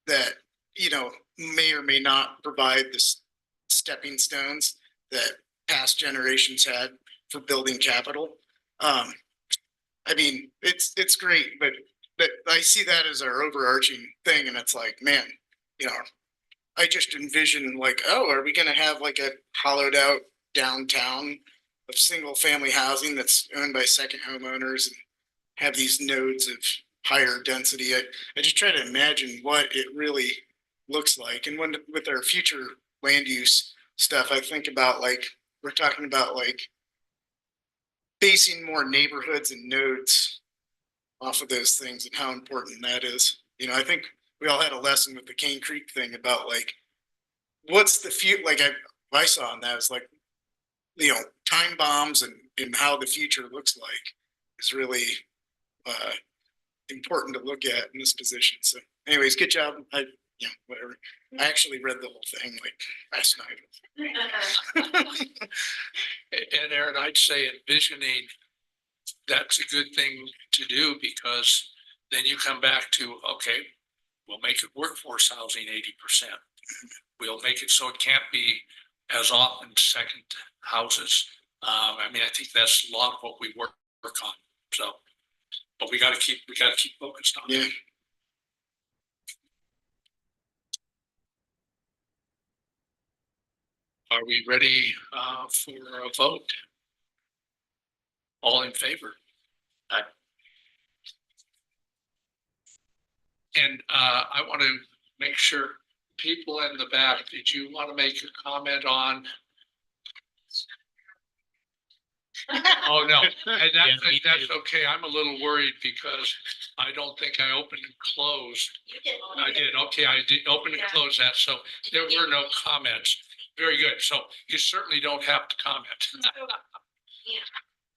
that, you know, may or may not provide the stepping stones that past generations had for building capital. I mean, it's great, but I see that as our overarching thing. And it's like, man, you know, I just envision like, oh, are we going to have like a hollowed out downtown of single family housing that's owned by second homeowners and have these nodes of higher density? I just try to imagine what it really looks like. And when with our future land use stuff, I think about like, we're talking about like basing more neighborhoods and nodes off of those things and how important that is. You know, I think we all had a lesson with the Cane Creek thing about like, what's the future? Like I saw on that is like, you know, time bombs and how the future looks like is really important to look at in this position. So anyways, good job. Yeah, whatever. I actually read the whole thing like last night. And Aaron, I'd say envisioning, that's a good thing to do because then you come back to, okay, we'll make it workforce housing 80%. We'll make it so it can't be as often second houses. I mean, I think that's a lot of what we work on. So, but we got to keep focused on it. Are we ready for a vote? All in favor? Aye. And I want to make sure people in the back, did you want to make a comment on? Oh, no, and that's okay. I'm a little worried because I don't think I opened and closed. I did. Okay, I did open and close that. So there were no comments. Very good. So you certainly don't have to comment.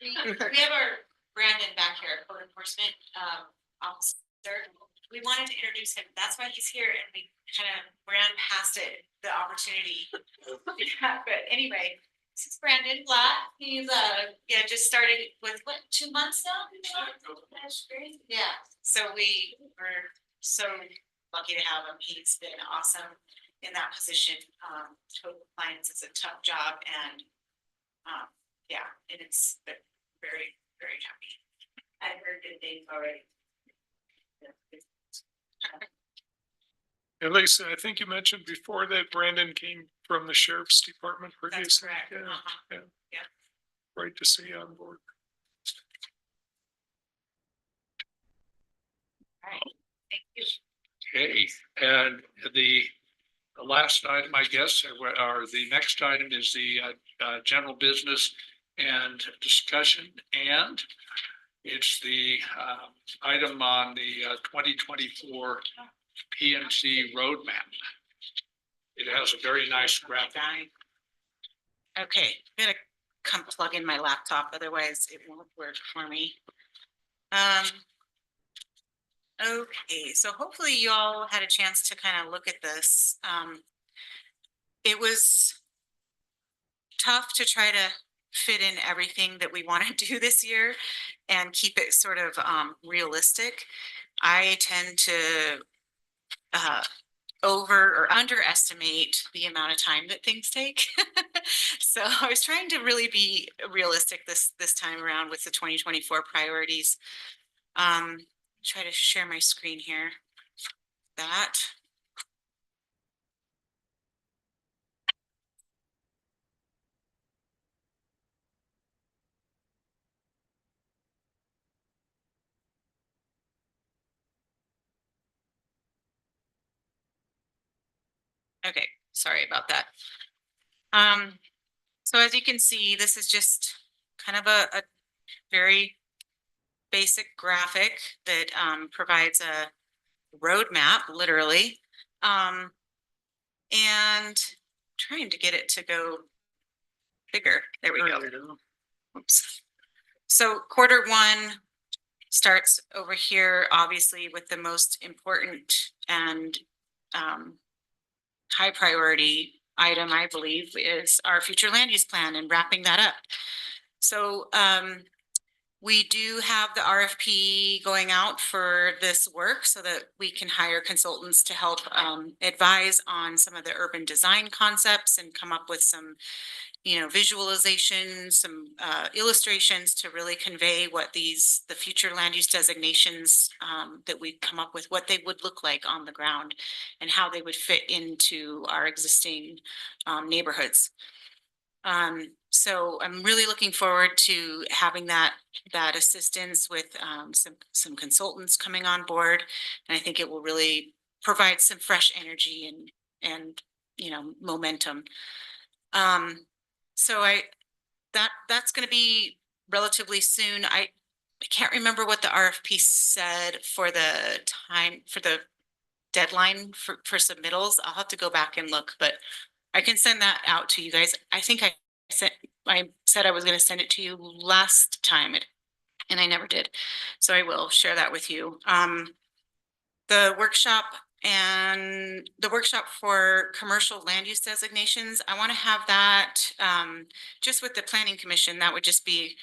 We have our Brandon back here, code enforcement officer. We wanted to introduce him. That's why he's here, and we kind of ran past it, the opportunity. Yeah, but anyway, this is Brandon Blatt. He's just started with what, 2 months now? That's great. Yeah. So we were so lucky to have him. He's been awesome in that position. Total compliance is a tough job, and yeah, and it's been very, very happy. I've heard good things already. And Lisa, I think you mentioned before that Brandon came from the sheriff's department previously. That's correct. Yeah. Yeah. Great to see you on board. All right. Thank you. Okay, and the last item, I guess, or the next item is the general business and discussion. And It's the item on the 2024 PNC roadmap. It has a very nice graphic. Okay, I'm gonna come plug in my laptop, otherwise it won't work for me. Okay, so hopefully you all had a chance to kind of look at this. It was tough to try to fit in everything that we want to do this year and keep it sort of realistic. I tend to over or underestimate the amount of time that things take. So I was trying to really be realistic this time around with the 2024 priorities. Try to share my screen here. That. Okay, sorry about that. So as you can see, this is just kind of a very basic graphic that provides a roadmap, literally. And trying to get it to go bigger. There we go. Oops. So Q1 starts over here, obviously, with the most important and high priority item, I believe, is our future land use plan and wrapping that up. So we do have the RFP going out for this work so that we can hire consultants to help advise on some of the urban design concepts and come up with some, you know, visualizations, some illustrations to really convey what the future land use designations that we come up with, what they would look like on the ground and how they would fit into our existing neighborhoods. So I'm really looking forward to having that assistance with some consultants coming on board. And I think it will really provide some fresh energy and you know, momentum. So that's going to be relatively soon. I can't remember what the RFP said for the time, for the deadline for submittals. I'll have to go back and look, but I can send that out to you guys. I think I said I was going to send it to you last time and I never did. So I will share that with you. The workshop for commercial land use designations, I want to have that just with the planning commission. That would just be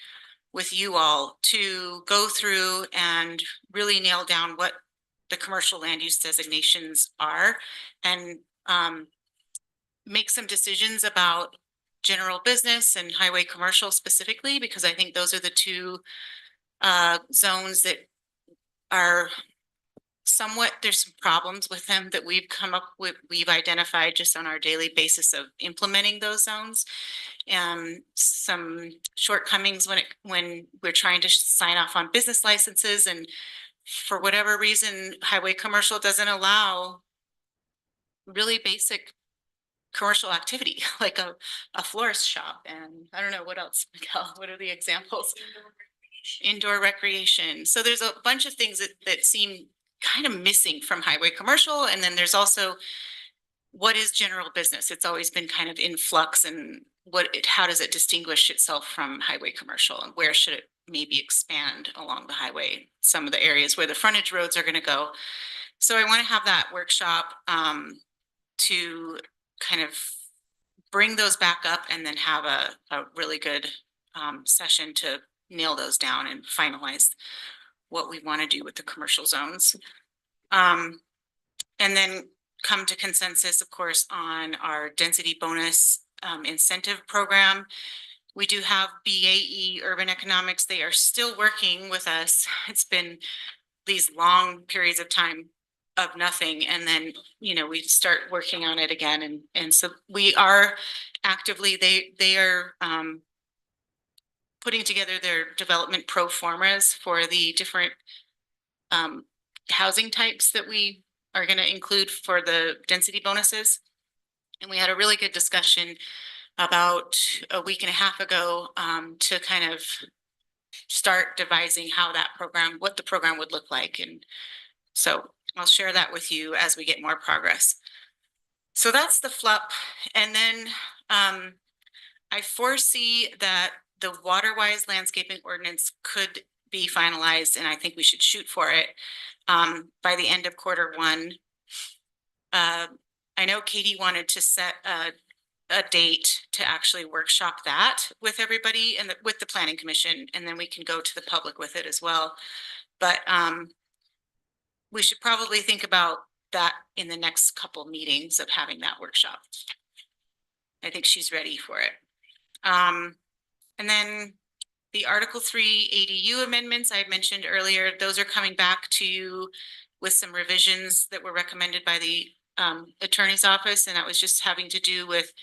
with you all to go through and really nail down what the commercial land use designations are and make some decisions about general business and highway commercial specifically, because I think those are the two zones that are somewhat, there's some problems with them that we've come up with, we've identified just on our daily basis of implementing those zones. Some shortcomings when we're trying to sign off on business licenses, and for whatever reason, highway commercial doesn't allow really basic commercial activity like a florist shop. And I don't know what else, Miguel, what are the examples? Indoor recreation. So there's a bunch of things that seem kind of missing from highway commercial. And then there's also what is general business? It's always been kind of in flux, and how does it distinguish itself from highway commercial, and where should it maybe expand along the highway, some of the areas where the frontage roads are going to go. So I want to have that workshop to kind of bring those back up and then have a really good session to nail those down and finalize what we want to do with the commercial zones. And then come to consensus, of course, on our density bonus incentive program. We do have BAE Urban Economics. They are still working with us. It's been these long periods of time of nothing, and then, you know, we start working on it again, and so we are actively, they are putting together their development pro formas for the different housing types that we are going to include for the density bonuses. And we had a really good discussion about a week and a half ago to kind of start devising how that program, what the program would look like. And so I'll share that with you as we get more progress. So that's the FLUP. And then I foresee that the water-wise landscaping ordinance could be finalized, and I think we should shoot for it by the end of Q1. I know Katie wanted to set a date to actually workshop that with everybody and with the planning commission, and then we can go to the public with it as well. But we should probably think about that in the next couple meetings of having that workshop. I think she's ready for it. And then the Article 3 ADU amendments I mentioned earlier, those are coming back to you with some revisions that were recommended by the attorney's office. And that was just having to do with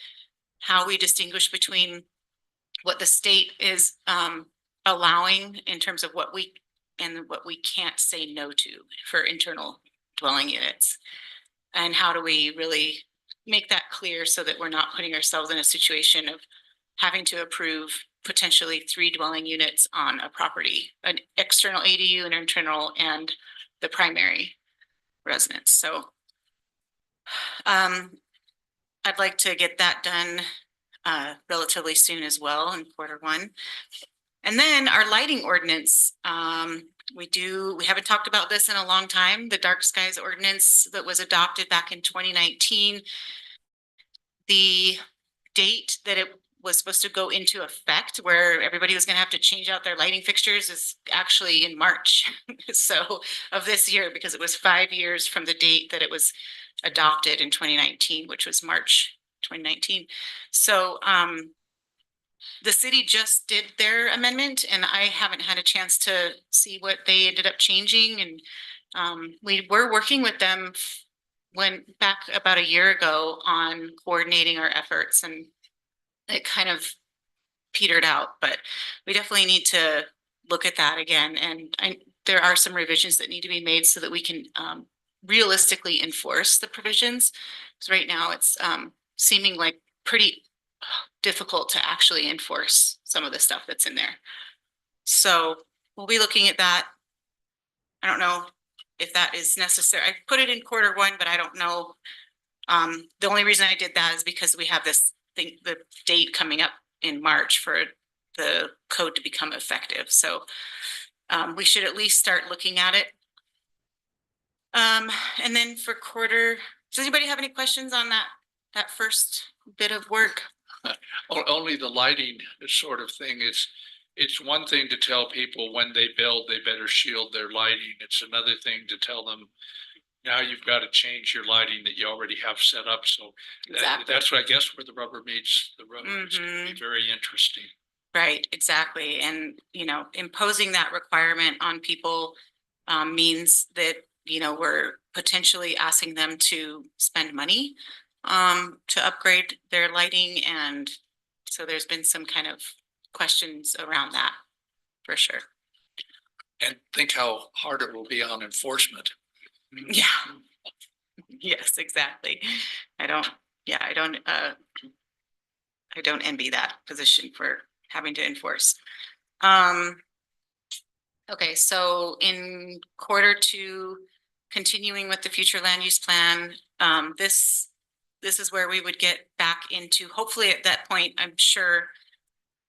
how we distinguish between what the state is allowing in terms of what we can't say no to for internal dwelling units. And how do we really make that clear so that we're not putting ourselves in a situation of having to approve potentially 3 dwelling units on a property, an external ADU, an internal, and the primary residence. So I'd like to get that done relatively soon as well in Q1. And then our lighting ordinance, we haven't talked about this in a long time. The dark skies ordinance that was adopted back in 2019. The date that it was supposed to go into effect, where everybody was going to have to change out their lighting fixtures, is actually in March so of this year, because it was 5 years from the date that it was adopted in 2019, which was March 2019. So the city just did their amendment, and I haven't had a chance to see what they ended up changing. And we were working with them back about a year ago on coordinating our efforts, and it kind of petered out, but we definitely need to look at that again. And there are some revisions that need to be made so that we can realistically enforce the provisions. Because right now it's seeming like pretty difficult to actually enforce some of the stuff that's in there. So we'll be looking at that. I don't know if that is necessary. I put it in Q1, but I don't know. The only reason I did that is because we have this thing, the date coming up in March for the code to become effective. So we should at least start looking at it. And then for does anybody have any questions on that first bit of work? Only the lighting sort of thing is, it's one thing to tell people when they build, they better shield their lighting. It's another thing to tell them, now you've got to change your lighting that you already have set up. So Exactly. that's what I guess where the rubber meets the road. It's going to be very interesting. Right, exactly. And, imposing that requirement on people means that, we're potentially asking them to spend money to upgrade their lighting. And so there's been some kind of questions around that for sure. And think how hard it will be on enforcement. Yeah. Yes, exactly. I don't envy that position for having to enforce. Okay, so in Q2, continuing with the future land use plan, this is where we would get back into, hopefully at that point, I'm sure.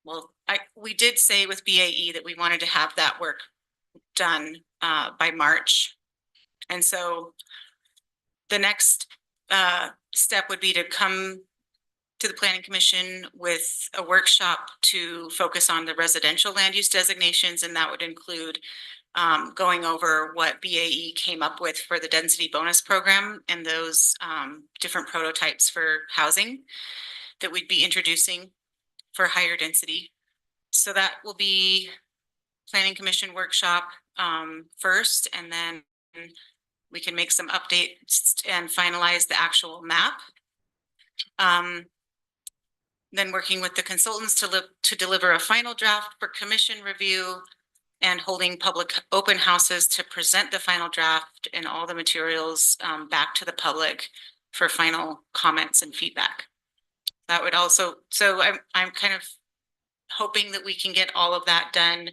Well, we did say with BAE that we wanted to have that work done by March. And so the next step would be to come to the Planning Commission with a workshop to focus on the residential land use designations. And that would include going over what BAE came up with for the density bonus program and those different prototypes for housing that we'd be introducing for higher density. So that will be Planning Commission workshop first, and then we can make some updates and finalize the actual map. Then working with the consultants to deliver a final draft for commission review, and holding public open houses to present the final draft and all the materials back to the public for final comments and feedback. That would also, so I'm kind of hoping that we can get all of that done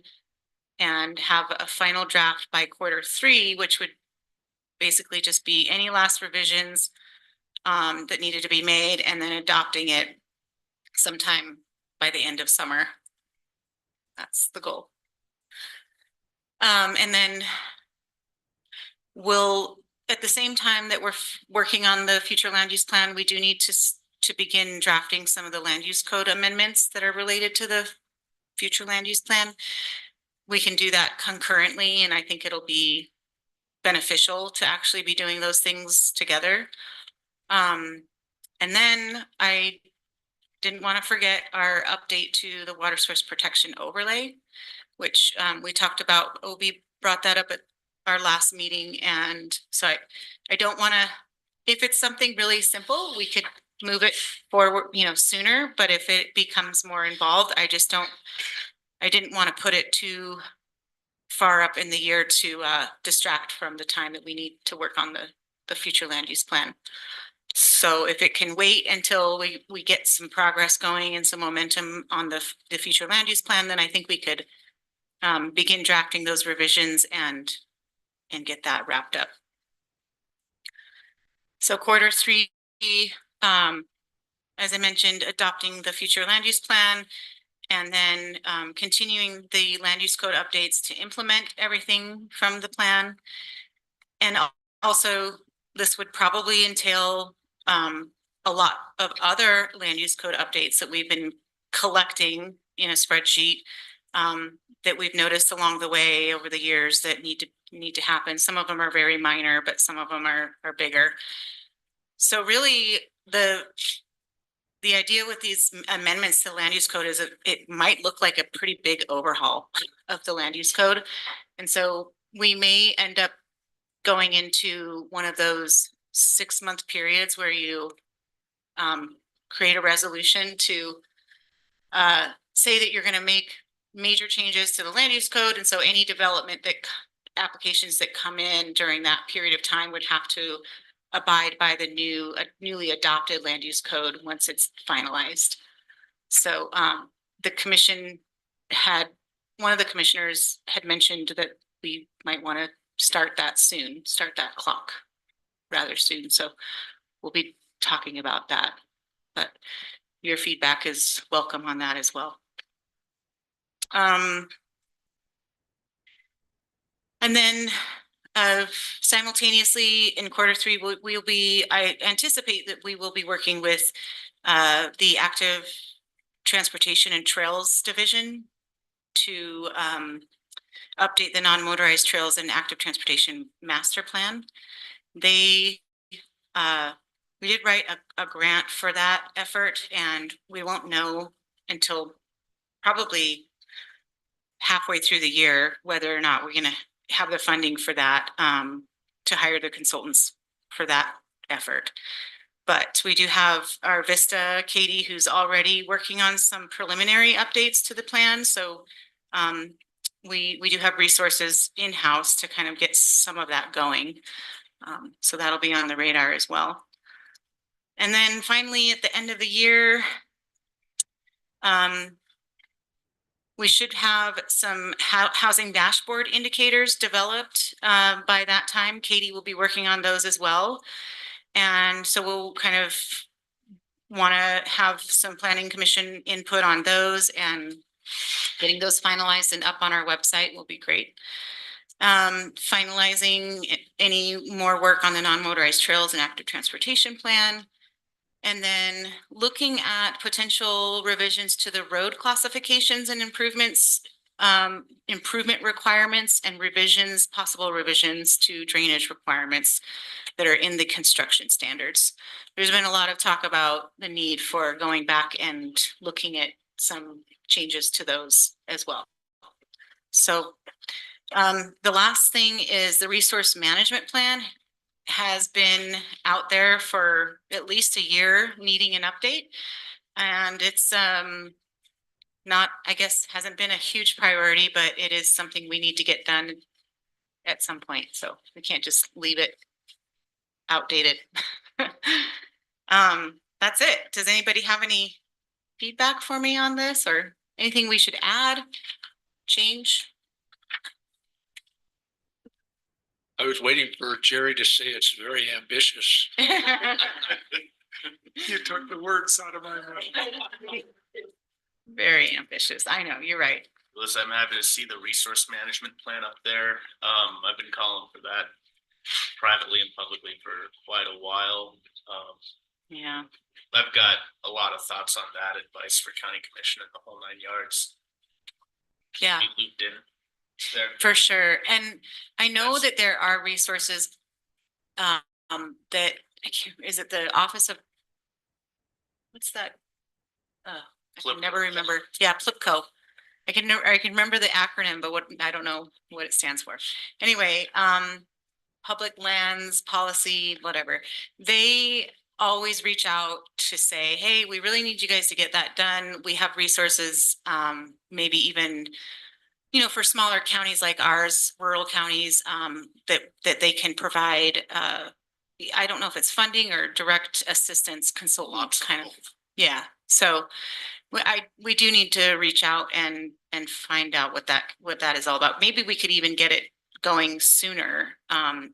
and have a final draft by Q3, which would basically just be any last revisions that needed to be made, and then adopting it sometime by the end of summer. That's the goal. And then we'll, at the same time that we're working on the future land use plan, we do need to begin drafting some of the land use code amendments that are related to the future land use plan. We can do that concurrently, and I think it'll be beneficial to actually be doing those things together. And then I didn't want to forget our update to the water source protection overlay, which we talked about. Obi brought that up at our last meeting, and so I don't want to, if it's something really simple, we could move it forward, sooner, but if it becomes more involved, I didn't want to put it too far up in the year to distract from the time that we need to work on the future land use plan. So if it can wait until we get some progress going and some momentum on the future land use plan, then I think we could begin drafting those revisions and get that wrapped up. So Q3, as I mentioned, adopting the future land use plan, and then continuing the land use code updates to implement everything from the plan. And also, this would probably entail a lot of other land use code updates that we've been collecting in a spreadsheet that we've noticed along the way over the years that need to happen. Some of them are very minor, but some of them are bigger. So really, the idea with these amendments to the land use code is that it might look like a pretty big overhaul of the land use code. And so we may end up going into one of those 6-month periods where you create a resolution to say that you're going to make major changes to the land use code. And so any development applications that come in during that period of time would have to abide by the newly adopted land use code once it's finalized. So the commission one of the commissioners had mentioned that we might want to start that clock rather soon. So we'll be talking about that, but your feedback is welcome on that as well. And then simultaneously in Q3, I anticipate that we will be working with the Active Transportation and Trails Division to update the non-motorized trails and active transportation master plan. We did write a grant for that effort, and we won't know until probably halfway through the year whether or not we're going to have the funding for that to hire the consultants for that effort. But we do have our Vista, Katie, who's already working on some preliminary updates to the plan. So we do have resources in-house to kind of get some of that going. So that'll be on the radar as well. And then finally, at the end of the year, we should have some housing dashboard indicators developed by that time. Katie will be working on those as well. And so we'll kind of want to have some planning commission input on those, and getting those finalized and up on our website will be great. Finalizing any more work on the non-motorized trails and active transportation plan. And then looking at potential revisions to the road classifications and improvements, improvement requirements, and possible revisions to drainage requirements that are in the construction standards. There's been a lot of talk about the need for going back and looking at some changes to those as well. So the last thing is the resource management plan has been out there for at least a year, needing an update. And it's not, I guess, hasn't been a huge priority, but it is something we need to get done at some point. So we can't just leave it outdated. That's it. Does anybody have any feedback for me on this, or anything we should add, change? I was waiting for Jerry to say it's very ambitious. You took the words out of my mouth. Very ambitious. I know, you're right. Liz, I'm happy to see the resource management plan up there. I've been calling for that privately and publicly for quite a while. Yeah. I've got a lot of thoughts on that advice for county commission and the whole 9 yards. Yeah. Be looped in there. For sure. And I know that there are resources that is it the Office of what's that? I can never remember. Yeah, Plipco. I can remember the acronym, but I don't know what it stands for. Anyway, public lands policy, whatever. They always reach out to say, hey, we really need you guys to get that done. We have resources, maybe even, you know, for smaller counties like ours, rural counties, that they can provide, I don't know if it's funding or direct assistance consultants kind of, yeah. So we do need to reach out and find out what that is all about. Maybe we could even get it going sooner,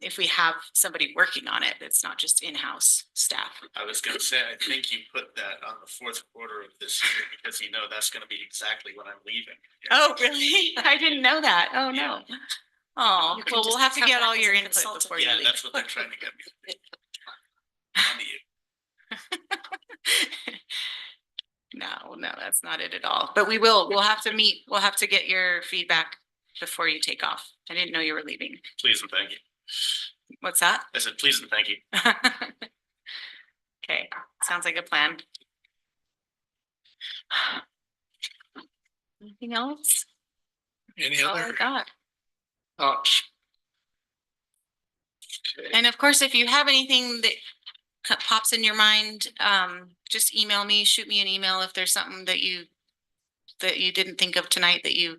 if we have somebody working on it. It's not just in-house staff. I was gonna say, I think you put that on the fourth quarter of this year because you know that's gonna be exactly when I'm leaving. Oh, really? I didn't know that. Oh, no. Oh, You can well, we'll just have to come get back all as your a input consultant. before you Yeah, leave. that's what they're trying to get me. On to you. No, that's not it at all. But we'll have to meet. We'll have to get your feedback before you take off. I didn't know you were leaving. Please and thank you. What's that? I said, please and thank you. Okay, sounds like a plan. Anything else? Any That's all I other got. thoughts? Okay. And of course, if you have anything that pops in your mind, just email me, shoot me an email if there's something that you didn't think of tonight that you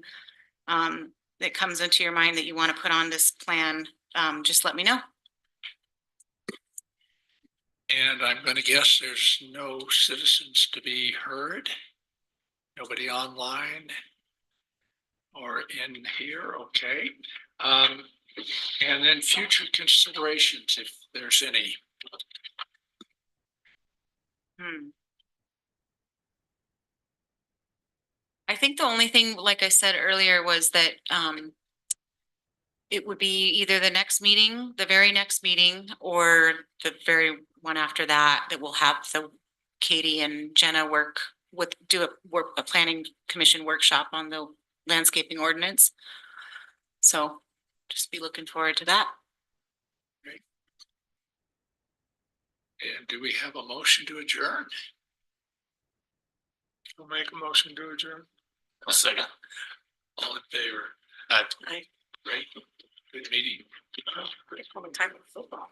that comes into your mind that you want to put on this plan. Just let me know. And I'm gonna guess there's no citizens to be heard? Nobody online? Or in here, okay. And then future considerations, if there's any. I think the only thing, like I said earlier, was that it would be either the next meeting, the very next meeting, or the very one after that, that we'll have the Katie and Jenna do a planning commission workshop on the landscaping ordinance. So just be looking forward to that. And do we have a motion to adjourn? We'll make a motion to adjourn. A second. All in favor? Uh, Great. Good meeting. Time of football.